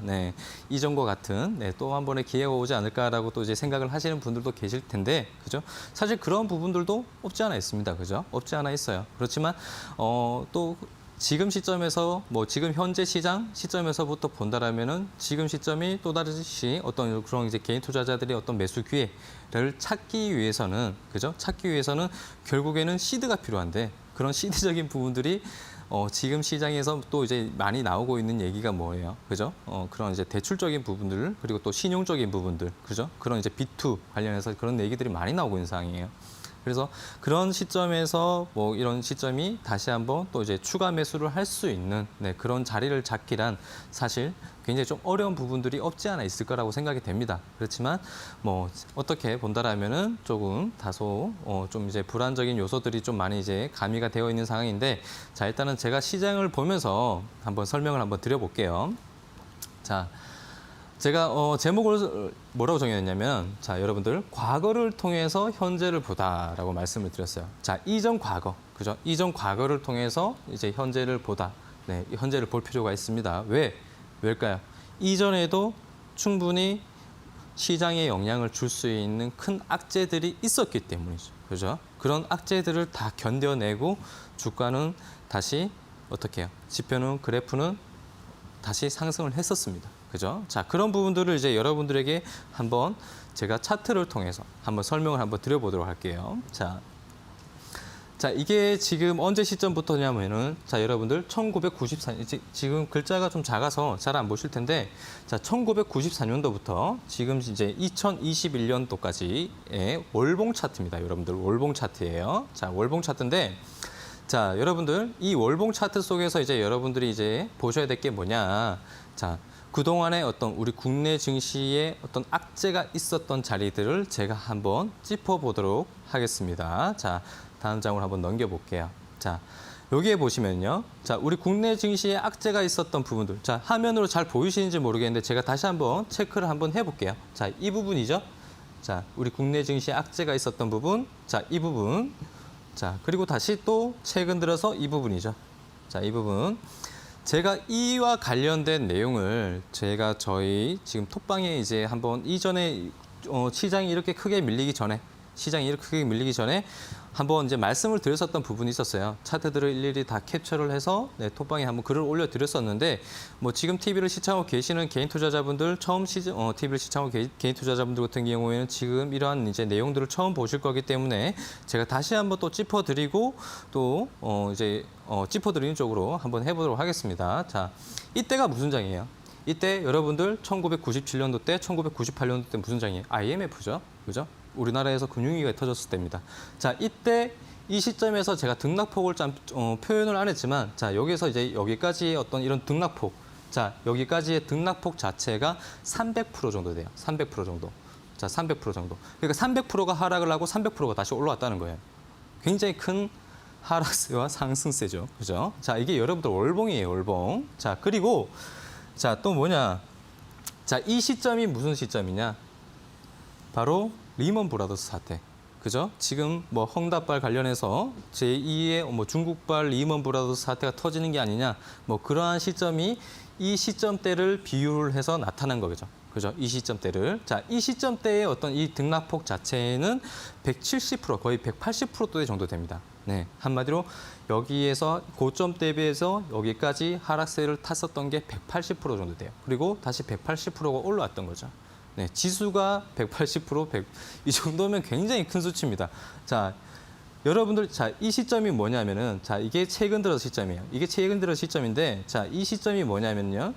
이전과 같은 또 한 번의 기회가 오지 않을까라고 또 이제 생각을 하시는 분들도 계실 텐데, 그죠? 사실 그런 부분들도 없지 않아 있습니다. 그죠? 없지 않아 있어요. 그렇지만 또 지금 시점에서 지금 현재 시장 시점에서부터 본다라면은 지금 시점이 또 다르시 어떤 그런 이제 개인 투자자들의 어떤 매수 기회를 찾기 위해서는 결국에는 시드가 필요한데 그런 시드적인 부분들이 지금 시장에서 또 이제 많이 나오고 있는 얘기가 뭐예요, 그죠? 그런 이제 대출적인 부분들 그리고 또 신용적인 부분들, 그죠? 그런 이제 B2 관련해서 그런 얘기들이 많이 나오고 있는 상황이에요. 그래서 그런 시점에서 이런 시점이 다시 한번 또 이제 추가 매수를 할 수 있는 그런 자리를 잡기란 사실 굉장히 좀 어려운 부분들이 없지 않아 있을 거라고 생각이 됩니다. 그렇지만 어떻게 본다라면은 조금 다소 좀 이제 불안적인 요소들이 좀 많이 이제 가미가 되어 있는 상황인데, 자, 일단은 제가 시장을 보면서 한번 설명을 한번 드려볼게요. 자. 제가 제목을 뭐라고 정했냐면, 자, 여러분들 과거를 통해서 현재를 보다라고 말씀을 드렸어요. 자, 이전 과거, 그죠? 이전 과거를 통해서 이제 현재를 보다. 현재를 볼 필요가 있습니다. 왜일까요? 이전에도 충분히 시장에 영향을 줄 수 있는 큰 악재들이 있었기 때문이죠. 그죠? 그런 악재들을 다 견뎌내고 주가는 다시 어떻게 해요? 지표는 그래프는 다시 상승을 했었습니다. 그죠? 자, 그런 부분들을 이제 여러분들에게 한번 제가 차트를 통해서 한번 설명을 한번 드려보도록 할게요. 자, 이게 지금 언제 시점부터냐면은, 자, 여러분들 1994년, 지금 글자가 좀 작아서 잘 안 보실 텐데, 자, 1994년도부터 지금 이제 2021년도까지의 월봉 차트입니다. 여러분들 월봉 차트예요. 자, 월봉 차트인데, 자, 여러분들 이 월봉 차트 속에서 이제 여러분들이 이제 보셔야 될 게 뭐냐. 자, 그동안에 어떤 우리 국내 증시에 어떤 악재가 있었던 자리들을 제가 한번 짚어보도록 하겠습니다. 자, 다음 장으로 한번 넘겨볼게요. 자, 여기에 보시면요. 자, 우리 국내 증시에 악재가 있었던 부분들. 자, 화면으로 잘 보이시는지 모르겠는데 제가 다시 한번 체크를 한번 해볼게요. 자, 이 부분이죠. 자, 우리 국내 증시에 악재가 있었던 부분. 자, 이 부분. 자, 그리고 다시 또 최근 들어서 이 부분이죠. 자, 이 부분. 제가 이와 관련된 내용을 제가 저희 지금 톡방에 이제 한번 이전에 시장이 이렇게 크게 밀리기 전에 한번 이제 말씀을 드렸었던 부분이 있었어요. 차트들을 일일이 다 캡처를 해서 톡방에 한번 글을 올려드렸었는데, 지금 TV를 시청하고 계시는 개인 투자자분들, 처음 TV를 시청하고 개인 투자자분들 같은 경우에는 지금 이러한 이제 내용들을 처음 보실 거기 때문에 제가 다시 한번 또 짚어드리고 또 짚어드리는 쪽으로 한번 해보도록 하겠습니다. 자, 이때가 무슨 장이에요? 이때 여러분들 1997년도 때, 1998년도 때 무슨 장이에요? IMF죠, 그죠? 우리나라에서 금융위기가 터졌을 때입니다. 자, 이때 이 시점에서 제가 등락폭을 표현을 안 했지만, 자, 여기서 이제 여기까지의 어떤 이런 등락폭, 자, 여기까지의 등락폭 자체가 300% 정도 돼요. 300% 정도. 자, 300% 정도. 그러니까 300%가 하락을 하고 300%가 다시 올라왔다는 거예요. 굉장히 큰 하락세와 상승세죠. 그죠? 자, 이게 여러분들 월봉이에요, 월봉. 자, 그리고 자, 또 뭐냐? 자, 이 시점이 무슨 시점이냐? 바로 리먼 브라더스 사태. 그죠? 지금 뭐 헝다발 관련해서 제2의 뭐 중국발 리먼 브라더스 사태가 터지는 게 아니냐? 뭐 그러한 시점이 이 시점대를 비유를 해서 나타난 거죠. 그죠? 이 시점대를. 자, 이 시점대의 어떤 이 등락폭 자체는 170% 거의 180% 정도 됩니다. 네, 한마디로 여기에서 고점 대비해서 여기까지 하락세를 탔었던 게 180% 정도 돼요. 그리고 다시 180%가 올라왔던 거죠. 네, 지수가 180%, 이 정도면 굉장히 큰 수치입니다. 자, 여러분들, 자, 이 시점이 뭐냐면은, 자, 이게 최근 들어 시점이에요. 이게 최근 들어 시점인데, 자, 이 시점이 뭐냐면요.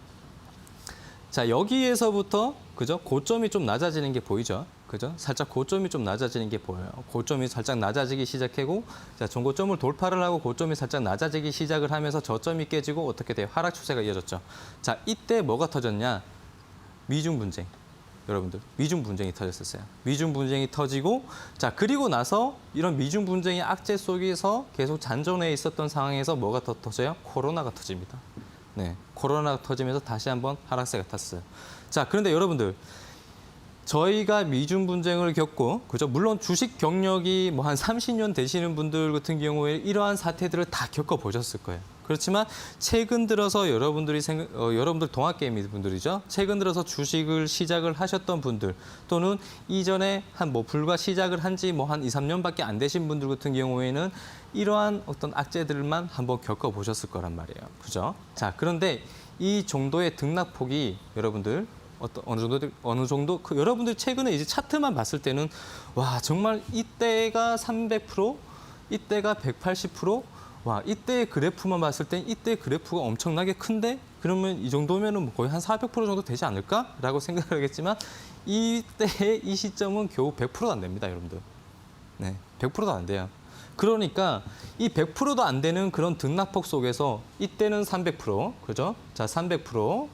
자, 여기에서부터, 그죠? 고점이 좀 낮아지는 게 보이죠? 그죠? 살짝 고점이 좀 낮아지는 게 보여요. 고점이 살짝 낮아지기 시작하고, 자, 전고점을 돌파를 하고 고점이 살짝 낮아지기 시작을 하면서 저점이 깨지고 어떻게 돼요? 하락 추세가 이어졌죠. 자, 이때 뭐가 터졌냐? 미중 분쟁. 여러분들, 미중 분쟁이 터졌었어요. 미중 분쟁이 터지고, 자, 그리고 나서 이런 미중 분쟁의 악재 속에서 계속 잔존해 있었던 상황에서 뭐가 더 터져요? 코로나가 터집니다. 네, 코로나가 터지면서 다시 한번 하락세가 탔어요. 자, 그런데 여러분들, 저희가 미중 분쟁을 겪고, 그죠? 물론 주식 경력이 뭐 한 30년 되시는 분들 같은 경우에 이러한 사태들을 다 겪어보셨을 거예요. 그렇지만 최근 들어서 여러분들 동학개미 분들이죠. 최근 들어서 주식을 시작을 하셨던 분들 또는 이전에 한 뭐 불과 시작을 한 지 뭐 한 2, 3년밖에 안 되신 분들 같은 경우에는 이러한 어떤 악재들만 한번 겪어보셨을 거란 말이에요. 그죠? 자, 그런데 이 정도의 등락폭이 여러분들 어느 정도 여러분들 최근에 이제 차트만 봤을 때는 와, 정말 이때가 300%, 이때가 180%, 와, 이때의 그래프만 봤을 땐 이때 그래프가 엄청나게 큰데 그러면 이 정도면은 거의 한 400% 정도 되지 않을까라고 생각을 하겠지만 이때의 이 시점은 겨우 100%도 안 됩니다, 여러분들. 네, 100%도 안 돼요. 그러니까 이 100%도 안 되는 그런 등락폭 속에서 이때는 300%, 그죠? 자, 300%.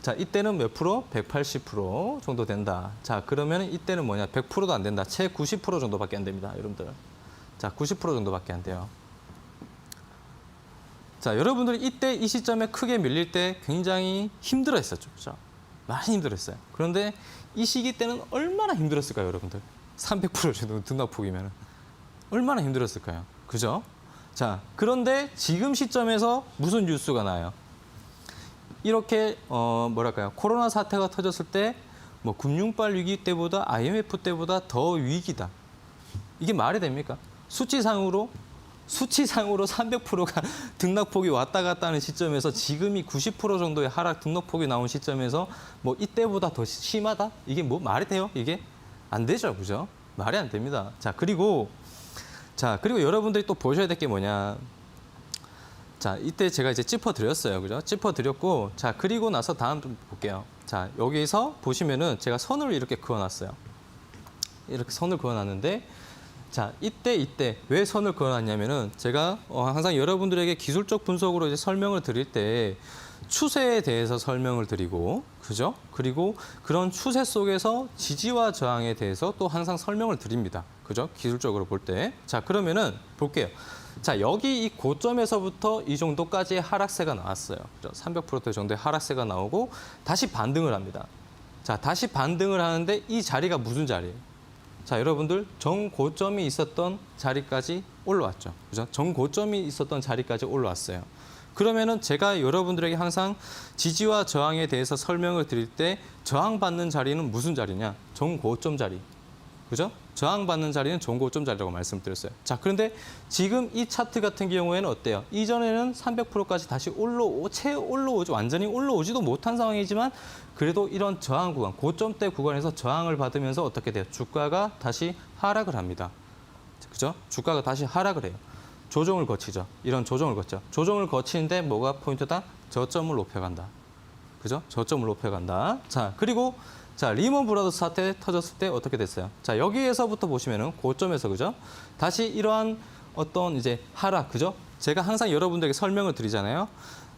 자, 이때는 몇 프로? 180% 정도 된다. 자, 그러면 이때는 뭐냐? 100%도 안 된다. 채 90% 정도밖에 안 됩니다, 여러분들. 자, 90% 정도밖에 안 돼요. 자, 여러분들이 이때 이 시점에 크게 밀릴 때 굉장히 힘들어했었죠. 그죠? 많이 힘들었어요. 그런데 이 시기 때는 얼마나 힘들었을까요, 여러분들? 300% 정도 등락폭이면 얼마나 힘들었을까요? 그죠? 자, 그런데 지금 시점에서 무슨 뉴스가 나요? 이렇게 뭐랄까요? 코로나 사태가 터졌을 때 뭐 금융발 위기 때보다 IMF 때보다 더 위기다. 이게 말이 됩니까? 수치상으로 300%가 등락폭이 왔다 갔다 하는 시점에서 지금이 90% 정도의 하락 등락폭이 나온 시점에서 뭐 이때보다 더 심하다? 이게 뭐 말이 돼요? 이게 안 되죠, 그죠? 말이 안 됩니다. 자, 그리고 여러분들이 또 보셔야 될 게 뭐냐? 자, 이때 제가 이제 짚어드렸어요, 그죠? 짚어드렸고, 자, 그리고 나서 다음 좀 볼게요. 자, 여기서 보시면은 제가 선을 이렇게 그어놨어요. 이렇게 선을 그어놨는데. 자, 이때 왜 선을 그어놨냐면은 제가 항상 여러분들에게 기술적 분석으로 이제 설명을 드릴 때 추세에 대해서 설명을 드리고, 그죠? 그리고 그런 추세 속에서 지지와 저항에 대해서 또 항상 설명을 드립니다. 그죠? 기술적으로 볼 때. 자, 그러면은 볼게요. 자, 여기 이 고점에서부터 이 정도까지의 하락세가 나왔어요. 그죠? 300% 정도의 하락세가 나오고 다시 반등을 합니다. 자, 다시 반등을 하는데 이 자리가 무슨 자리예요? 자, 여러분들 정고점이 있었던 자리까지 올라왔죠. 그죠? 정고점이 있었던 자리까지 올라왔어요. 그러면은 제가 여러분들에게 항상 지지와 저항에 대해서 설명을 드릴 때 저항받는 자리는 무슨 자리냐? 정고점 자리. 그죠? 저항받는 자리는 정고점 자리라고 말씀드렸어요. 자, 그런데 지금 이 차트 같은 경우에는 어때요? 이전에는 300%까지 다시 올라오죠. 완전히 올라오지도 못한 상황이지만 그래도 이런 저항 구간, 고점대 구간에서 저항을 받으면서 어떻게 돼요? 주가가 다시 하락을 합니다. 그죠? 주가가 다시 하락을 해요. 조정을 거치죠. 이런 조정을 거쳐. 조정을 거치는데 뭐가 포인트다? 저점을 높여간다. 그죠? 저점을 높여간다. 자, 그리고 자, 리먼 브라더스 사태 터졌을 때 어떻게 됐어요? 자, 여기에서부터 보시면은 고점에서, 그죠? 다시 이러한 어떤 이제 하락, 그죠? 제가 항상 여러분들에게 설명을 드리잖아요.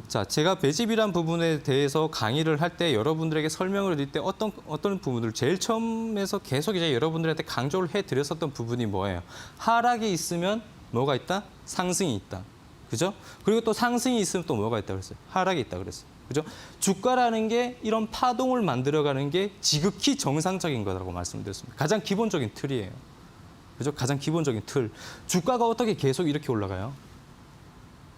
자, 제가 배집이란 부분에 대해서 강의를 할 때 여러분들에게 설명을 드릴 때 어떤 부분들 제일 처음에서 계속 이제 여러분들한테 강조를 해드렸었던 부분이 뭐예요? 하락이 있으면 뭐가 있다? 상승이 있다. 그죠? 그리고 또 상승이 있으면 또 뭐가 있다 그랬어요? 하락이 있다 그랬어요. 그죠? 주가라는 게 이런 파동을 만들어가는 게 지극히 정상적인 거라고 말씀드렸습니다. 가장 기본적인 틀이에요. 그죠? 가장 기본적인 틀. 주가가 어떻게 계속 이렇게 올라가요?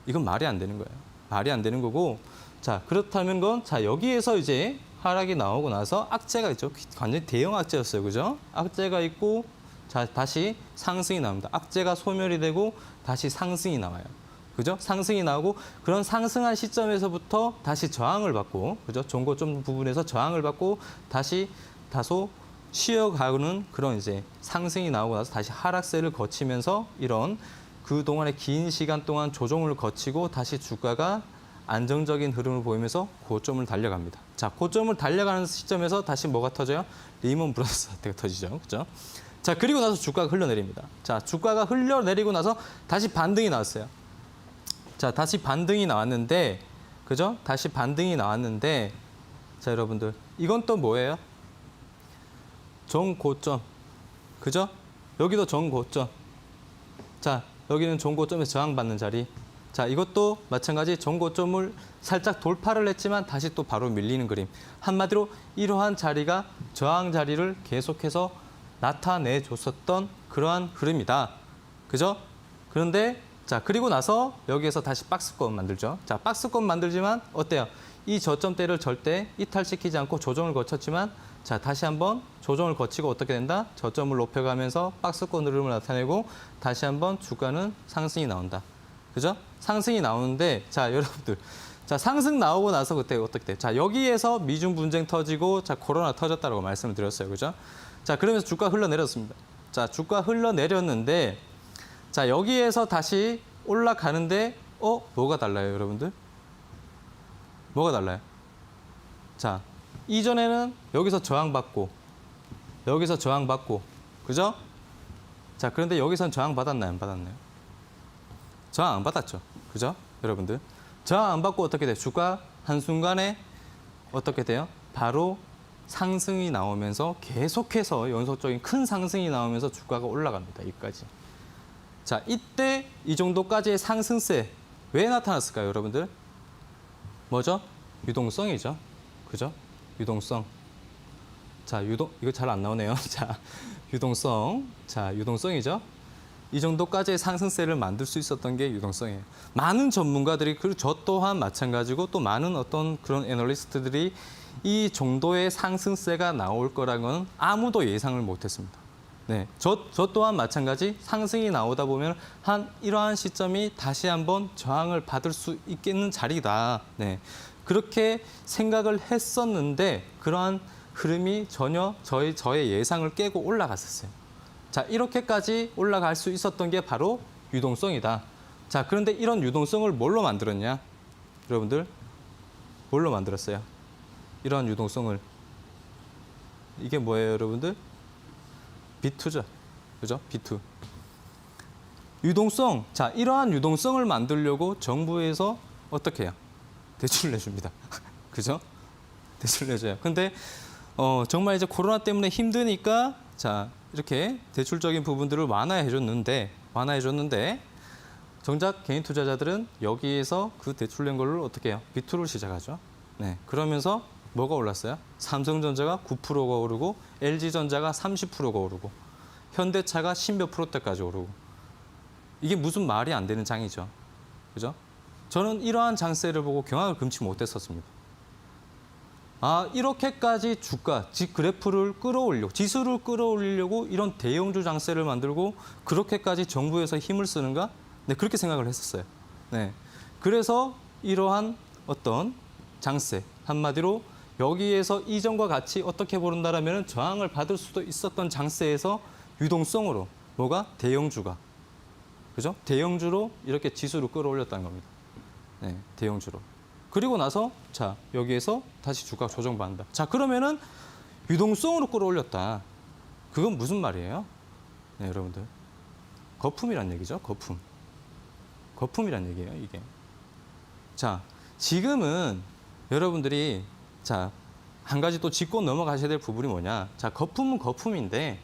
이건 말이 안 되는 거예요. 말이 안 되는 거고, 자, 그렇다면 자, 여기에서 이제 하락이 나오고 나서 악재가 있죠. 완전히 대형 악재였어요. 그죠? 악재가 있고, 자, 다시 상승이 나옵니다. 악재가 소멸이 되고, 다시 상승이 나와요. 그죠? 상승이 나오고, 그런 상승한 시점에서부터 다시 저항을 받고, 그죠? 종고점 부분에서 저항을 받고, 다시 다소 쉬어가는 그런 이제 상승이 나오고 나서 다시 하락세를 거치면서 이런 그동안의 긴 시간 동안 조정을 거치고 다시 주가가 안정적인 흐름을 보이면서 고점을 달려갑니다. 자, 고점을 달려가는 시점에서 다시 뭐가 터져요? 리먼 브라더스 사태가 터지죠. 그죠? 자, 그리고 나서 주가가 흘러내립니다. 자, 주가가 흘러내리고 나서 다시 반등이 나왔어요. 자, 다시 반등이 나왔는데, 그죠? 다시 반등이 나왔는데, 자, 여러분들, 이건 또 뭐예요? 정고점. 그죠? 여기도 정고점. 자, 여기는 정고점에서 저항받는 자리. 자, 이것도 마찬가지 정고점을 살짝 돌파를 했지만 다시 또 바로 밀리는 그림. 한마디로 이러한 자리가 저항 자리를 계속해서 나타내줬었던 그러한 흐름이다. 그죠? 그런데 자, 그리고 나서 여기에서 다시 박스권 만들죠. 자, 박스권 만들지만 어때요? 이 저점대를 절대 이탈시키지 않고 조정을 거쳤지만 자, 다시 한번 조정을 거치고 어떻게 된다? 저점을 높여가면서 박스권 흐름을 나타내고 다시 한번 주가는 상승이 나온다. 그죠? 상승이 나오는데 자, 여러분들. 자, 상승 나오고 나서 그때 어떻게 돼? 자, 여기에서 미중 분쟁 터지고 자, 코로나 터졌다고 말씀을 드렸어요. 그죠? 자, 그러면서 주가 흘러내렸습니다. 자, 주가 흘러내렸는데 자, 여기에서 다시 올라가는데 뭐가 달라요, 여러분들? 뭐가 달라요? 자, 이전에는 여기서 저항받고 여기서 저항받고 그죠? 자, 그런데 여기선 저항받았나요? 안 받았나요? 저항 안 받았죠. 그죠? 여러분들. 저항 안 받고 어떻게 돼요? 주가 한순간에 어떻게 돼요? 바로 상승이 나오면서 계속해서 연속적인 큰 상승이 나오면서 주가가 올라갑니다. 여기까지. 자, 이때 이 정도까지의 상승세 왜 나타났을까요, 여러분들? 뭐죠? 유동성이죠. 그죠? 유동성. 자, 이거 잘 안 나오네요. 자, 유동성. 자, 유동성이죠. 이 정도까지의 상승세를 만들 수 있었던 게 유동성이에요. 많은 전문가들이 그리고 저 또한 마찬가지고 또 많은 어떤 그런 애널리스트들이 이 정도의 상승세가 나올 거라는 건 아무도 예상을 못했습니다. 네, 저 또한 마찬가지 상승이 나오다 보면 이러한 시점이 다시 한번 저항을 받을 수 있겠는 자리다. 네, 그렇게 생각을 했었는데 그러한 흐름이 전혀 저의 예상을 깨고 올라갔었어요. 자, 이렇게까지 올라갈 수 있었던 게 바로 유동성이다. 자, 그런데 이런 유동성을 뭘로 만들었냐? 여러분들, 뭘로 만들었어요? 이러한 유동성을. 이게 뭐예요, 여러분들? B2죠. 그죠? B2. 유동성. 자, 이러한 유동성을 만들려고 정부에서 어떻게 해요? 대출을 내줍니다. 그죠? 대출을 내줘요. 근데 정말 이제 코로나 때문에 힘드니까 자, 이렇게 대출적인 부분들을 완화해줬는데 정작 개인 투자자들은 여기에서 그 대출 낸 걸로 어떻게 해요? B2를 시작하죠. 네, 그러면서 뭐가 올랐어요? 삼성전자가 9%가 오르고 LG전자가 30%가 오르고 현대차가 10몇 %대까지 오르고 이게 무슨 말이 안 되는 장이죠. 그죠? 저는 이러한 장세를 보고 경악을 금치 못했었습니다. 아, 이렇게까지 주가, 그래프를 끌어올리려고, 지수를 끌어올리려고 이런 대형주 장세를 만들고 그렇게까지 정부에서 힘을 쓰는가? 네, 그렇게 생각을 했었어요. 네, 그래서 이러한 어떤 장세, 한마디로 여기에서 이전과 같이 어떻게 보는다라면 저항을 받을 수도 있었던 장세에서 유동성으로 뭐가? 대형주가. 그죠? 대형주로 이렇게 지수를 끌어올렸다는 겁니다. 네, 대형주로. 그리고 나서 자, 여기에서 다시 주가 조정받는다. 자, 그러면은 유동성으로 끌어올렸다. 그건 무슨 말이에요? 네, 여러분들. 거품이란 얘기죠. 거품. 거품이란 얘기예요, 이게. 자, 지금은 여러분들이 자, 한 가지 또 짚고 넘어가셔야 될 부분이 뭐냐. 자, 거품은 거품인데,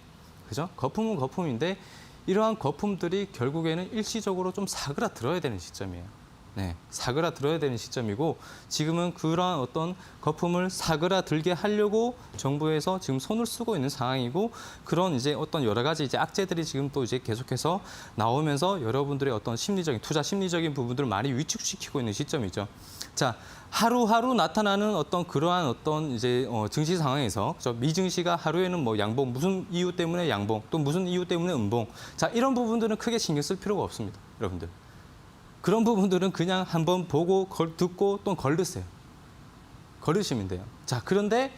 그죠? 거품은 거품인데, 이러한 거품들이 결국에는 일시적으로 좀 사그라들어야 되는 시점이에요. 네, 사그라들어야 되는 시점이고, 지금은 그러한 어떤 거품을 사그라들게 하려고 정부에서 지금 손을 쓰고 있는 상황이고, 그런 이제 어떤 여러 가지 이제 악재들이 지금 또 이제 계속해서 나오면서 여러분들의 어떤 심리적인, 투자 심리적인 부분들을 많이 위축시키고 있는 시점이죠. 자, 하루하루 나타나는 어떤 그러한 어떤 이제 증시 상황에서 미증시가 하루에는 뭐 양봉, 무슨 이유 때문에 양봉, 또 무슨 이유 때문에 음봉. 자, 이런 부분들은 크게 신경 쓸 필요가 없습니다, 여러분들. 그런 부분들은 그냥 한번 보고 듣고 또 걸르세요. 걸으시면 돼요. 자, 그런데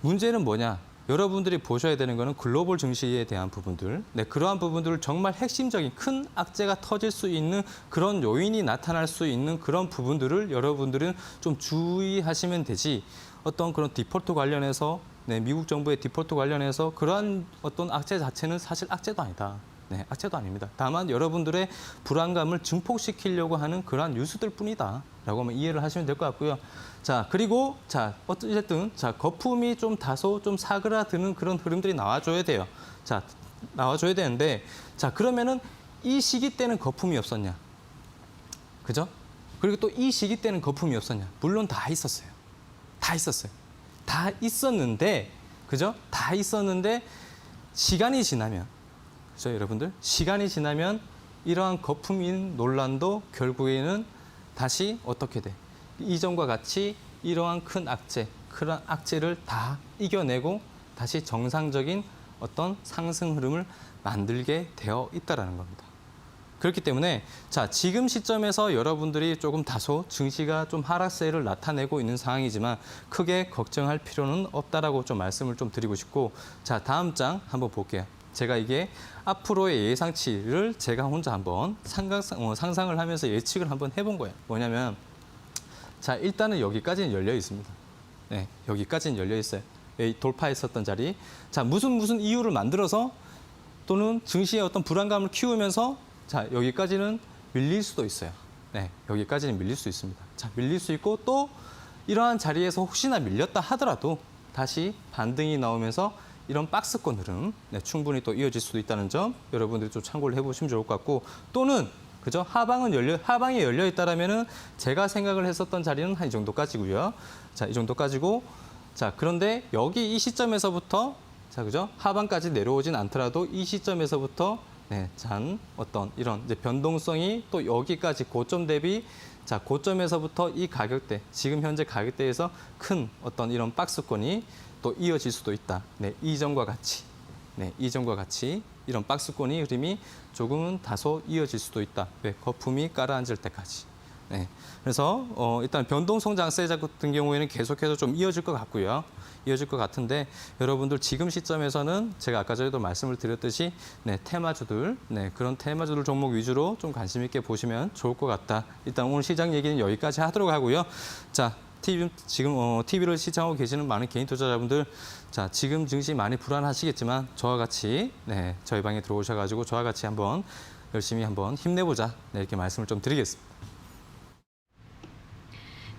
문제는 뭐냐? 여러분들이 보셔야 되는 거는 글로벌 증시에 대한 부분들. 네, 그러한 부분들을 정말 핵심적인 큰 악재가 터질 수 있는 그런 요인이 나타날 수 있는 그런 부분들을 여러분들은 좀 주의하시면 되지. 어떤 그런 디폴트 관련해서 네, 미국 정부의 디폴트 관련해서 그러한 어떤 악재 자체는 사실 악재도 아니다. 네, 악재도 아닙니다. 다만 여러분들의 불안감을 증폭시키려고 하는 그러한 뉴스들 뿐이다. 라고 하면 이해를 하시면 될 것 같고요. 자, 그리고 자, 어쨌든 자, 거품이 좀 다소 좀 사그라드는 그런 흐름들이 나와줘야 돼요. 자, 나와줘야 되는데 자, 그러면은 이 시기 때는 거품이 없었냐? 그죠? 그리고 또 이 시기 때는 거품이 없었냐? 물론 다 있었어요. 다 있었어요. 다 있었는데, 그죠? 다 있었는데 시간이 지나면, 그죠, 여러분들? 시간이 지나면 이러한 거품인 논란도 결국에는 다시 어떻게 돼? 이전과 같이 이러한 큰 악재, 그런 악재를 다 이겨내고 다시 정상적인 어떤 상승 흐름을 만들게 되어 있다는 겁니다. 그렇기 때문에 자, 지금 시점에서 여러분들이 조금 다소 증시가 좀 하락세를 나타내고 있는 상황이지만 크게 걱정할 필요는 없다라고 좀 말씀을 좀 드리고 싶고, 자, 다음 장 한번 볼게요. 제가 이게 앞으로의 예상치를 제가 혼자 한번 상상을 하면서 예측을 한번 해본 거예요. 뭐냐면 자, 일단은 여기까지는 열려 있습니다. 네, 여기까지는 열려 있어요. 돌파했었던 자리. 자, 무슨 이유를 만들어서 또는 증시의 어떤 불안감을 키우면서 자, 여기까지는 밀릴 수도 있어요. 네, 여기까지는 밀릴 수 있습니다. 자, 밀릴 수 있고 또 이러한 자리에서 혹시나 밀렸다 하더라도 다시 반등이 나오면서 이런 박스권 흐름 네, 충분히 또 이어질 수도 있다는 점 여러분들이 좀 참고를 해보시면 좋을 것 같고, 또는 그죠? 하방이 열려 있다라면은 제가 생각을 했었던 자리는 한 이 정도까지고요. 자, 이 정도까지고, 자, 그런데 여기 이 시점에서부터 자, 그죠? 하방까지 내려오진 않더라도 이 시점에서부터 네, 잔 어떤 이런 이제 변동성이 또 여기까지 고점 대비 자, 고점에서부터 이 가격대, 지금 현재 가격대에서 큰 어떤 이런 박스권이 또 이어질 수도 있다. 네, 이전과 같이. 네, 이전과 같이 이런 박스권이 흐름이 조금은 다소 이어질 수도 있다. 왜? 거품이 가라앉을 때까지. 네, 그래서 일단 변동성장세 같은 경우에는 계속해서 좀 이어질 것 같고요. 이어질 것 같은데 여러분들 지금 시점에서는 제가 아까 전에도 말씀을 드렸듯이 네, 테마주들, 네, 그런 테마주들 종목 위주로 좀 관심 있게 보시면 좋을 것 같다. 일단 오늘 시장 얘기는 여기까지 하도록 하고요. 자, 지금 TV를 시청하고 계시는 많은 개인 투자자분들, 자, 지금 증시 많이 불안하시겠지만 저와 같이 네, 저희 방에 들어오셔가지고 저와 같이 한번 열심히 한번 힘내보자. 네, 이렇게 말씀을 좀 드리겠습니다.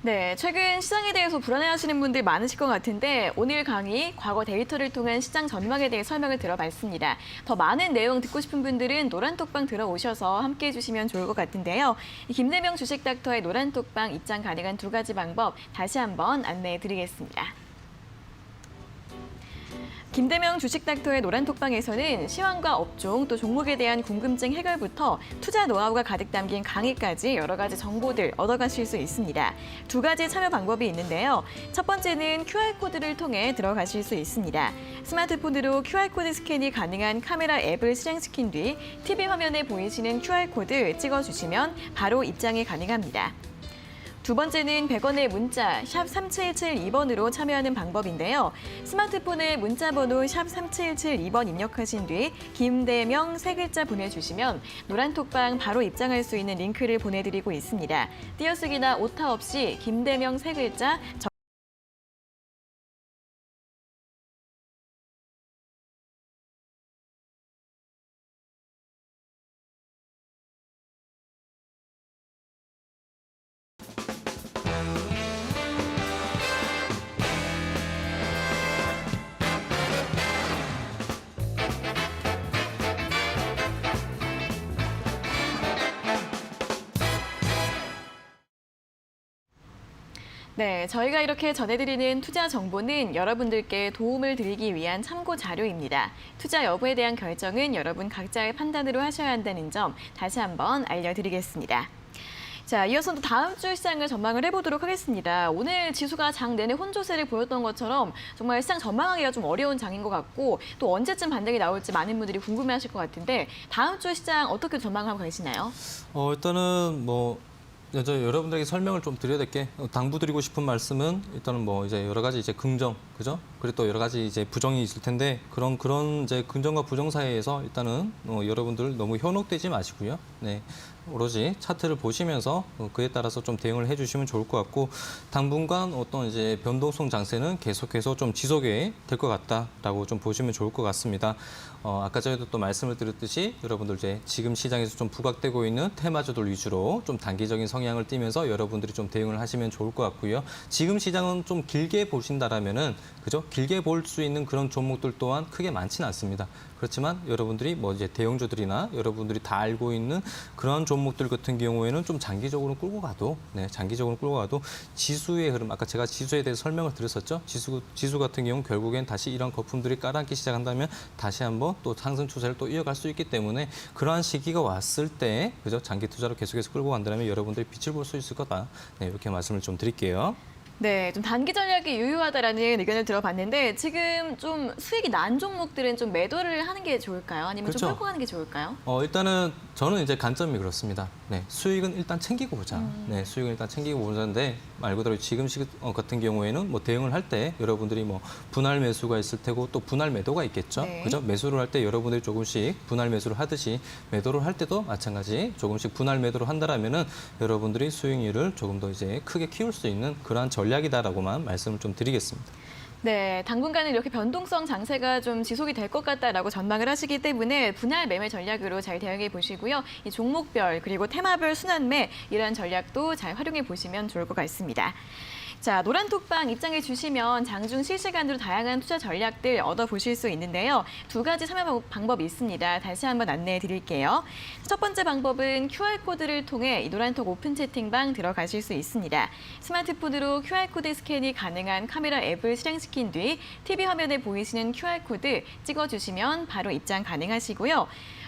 네, 최근 시장에 대해서 불안해하시는 분들 많으실 것 같은데 오늘 강의 과거 데이터를 통한 시장 전망에 대해 설명을 들어봤습니다. 더 많은 내용 듣고 싶은 분들은 노란톡방 들어오셔서 함께해 주시면 좋을 것 같은데요. 김대명 주식닥터의 노란톡방 입장 가능한 두 가지 방법 다시 한번 안내해 드리겠습니다. 김대명 주식닥터의 노란톡방에서는 시황과 업종 또 종목에 대한 궁금증 해결부터 투자 노하우가 가득 담긴 강의까지 여러 가지 정보들 얻어가실 수 있습니다. 두 가지 참여 방법이 있는데요. 첫 번째는 QR코드를 통해 들어가실 수 있습니다. 스마트폰으로 QR코드 스캔이 가능한 카메라 앱을 실행시킨 뒤 TV 화면에 보이시는 QR코드 찍어주시면 바로 입장이 가능합니다. 두 번째는 100원의 문자 샵 3772번으로 참여하는 방법인데요. 스마트폰에 문자번호 샵 3772번 입력하신 뒤 김대명 세 글자 보내주시면 노란톡방 바로 입장할 수 있는 링크를 보내드리고 있습니다. 띄어쓰기나 오타 없이 김대명 세 글자 네, 저희가 이렇게 전해드리는 투자 정보는 여러분들께 도움을 드리기 위한 참고 자료입니다. 투자 여부에 대한 결정은 여러분 각자의 판단으로 하셔야 한다는 점 다시 한번 알려드리겠습니다. 자, 이어서 또 다음 주 시장을 전망을 해보도록 하겠습니다. 오늘 지수가 장 내내 혼조세를 보였던 것처럼 정말 시장 전망하기가 좀 어려운 장인 것 같고 또 언제쯤 반등이 나올지 많은 분들이 궁금해하실 것 같은데 다음 주 시장 어떻게 전망하고 계시나요? 일단은 저 여러분들에게 설명을 좀 드려야 될 게 당부드리고 싶은 말씀은 일단은 이제 여러 가지 이제 긍정, 그죠? 그리고 또 여러 가지 이제 부정이 있을 텐데 그런 이제 긍정과 부정 사이에서 일단은 여러분들 너무 현혹되지 마시고요. 네. 오로지 차트를 보시면서 그에 따라서 좀 대응을 해주시면 좋을 것 같고 당분간 어떤 이제 변동성 장세는 계속해서 좀 지속이 될 것 같다라고 좀 보시면 좋을 것 같습니다. 아까 전에도 또 말씀을 드렸듯이 여러분들 이제 지금 시장에서 좀 부각되고 있는 테마주들 위주로 좀 단기적인 성향을 띠면서 여러분들이 좀 대응을 하시면 좋을 것 같고요. 지금 시장은 좀 길게 보신다라면은 그죠? 길게 볼 수 있는 그런 종목들 또한 크게 많지는 않습니다. 그렇지만 여러분들이 이제 대형주들이나 여러분들이 다 알고 있는 그런 종목들 같은 경우에는 좀 장기적으로 끌고 가도, 장기적으로 끌고 가도 지수의 흐름, 아까 제가 지수에 대해서 설명을 드렸었죠. 지수 같은 경우는 결국엔 다시 이런 거품들이 깔아앉기 시작한다면 다시 한번 또 상승 추세를 또 이어갈 수 있기 때문에 그러한 시기가 왔을 때, 그죠? 장기 투자로 계속해서 끌고 간다면 여러분들이 빛을 볼 수 있을 거다. 네, 이렇게 말씀을 좀 드릴게요. 네, 좀 단기 전략이 유효하다라는 의견을 들어봤는데 지금 좀 수익이 난 종목들은 좀 매도를 하는 게 좋을까요? 아니면 좀 그렇죠. 끌고 가는 게 좋을까요? 일단은 저는 이제 관점이 그렇습니다. 네, 수익은 일단 챙기고 보자. 네, 수익은 일단 챙기고 보자인데 말 그대로 지금 시기 같은 경우에는 대응을 할 때 여러분들이 분할 매수가 있을 테고 또 분할 매도가 있겠죠. 네. 그죠? 매수를 할 때 여러분들이 조금씩 분할 매수를 하듯이 매도를 할 때도 마찬가지 조금씩 분할 매도를 한다라면은 여러분들이 수익률을 조금 더 이제 크게 키울 수 있는 그러한 전략이다라고만 말씀을 좀 드리겠습니다. 네, 당분간은 이렇게 변동성 장세가 좀 지속이 될 것 같다라고 전망을 하시기 때문에 분할 매매 전략으로 잘 대응해 보시고요. 이 종목별 그리고 테마별 순환매 이러한 전략도 잘 활용해 보시면 좋을 것 같습니다. 자, 노란톡방 입장해 주시면 장중 실시간으로 다양한 투자 전략들 얻어보실 수 있는데요. 두 가지 참여 방법이 있습니다. 다시 한번 안내해 드릴게요. 첫 번째 방법은 QR코드를 통해 이 노란톡 오픈 채팅방 들어가실 수 있습니다. 스마트폰으로 QR코드 스캔이 가능한 카메라 앱을 실행시킨 뒤 TV 화면에 보이시는 QR코드 찍어주시면 바로 입장 가능하시고요.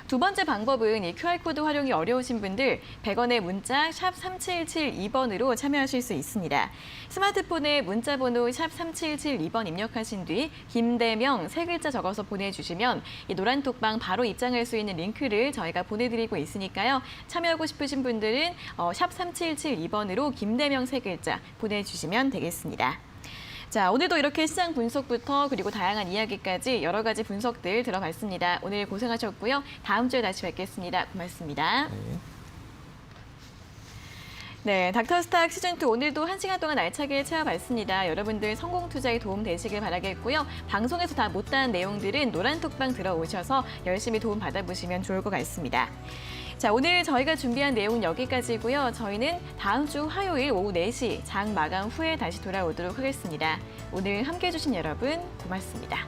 두 번째 방법은 이 QR코드 활용이 어려우신 분들 100원의 문자 샵 3772번으로 참여하실 수 있습니다. 스마트폰에 문자 번호 샵 3772번 입력하신 뒤 김대명 세 글자 적어서 보내주시면 이 노란톡방 바로 입장할 수 있는 링크를 저희가 보내드리고 있으니까요. 참여하고 싶으신 분들은 샵 3772번으로 김대명 세 글자 보내주시면 되겠습니다. 자, 오늘도 이렇게 시장 분석부터 그리고 다양한 이야기까지 여러 가지 분석들 들어봤습니다. 오늘 고생하셨고요. 다음 주에 다시 뵙겠습니다. 고맙습니다. 네. 네, 닥터스탁 시즌2 오늘도 1시간 동안 알차게 채워봤습니다. 여러분들 성공 투자에 도움 되시길 바라겠고요. 방송에서 다 못다한 내용들은 노란톡방 들어오셔서 열심히 도움 받아보시면 좋을 것 같습니다. 자, 오늘 저희가 준비한 내용은 여기까지고요. 저희는 다음 주 화요일 오후 4시 장 마감 후에 다시 돌아오도록 하겠습니다. 오늘 함께해 주신 여러분 고맙습니다.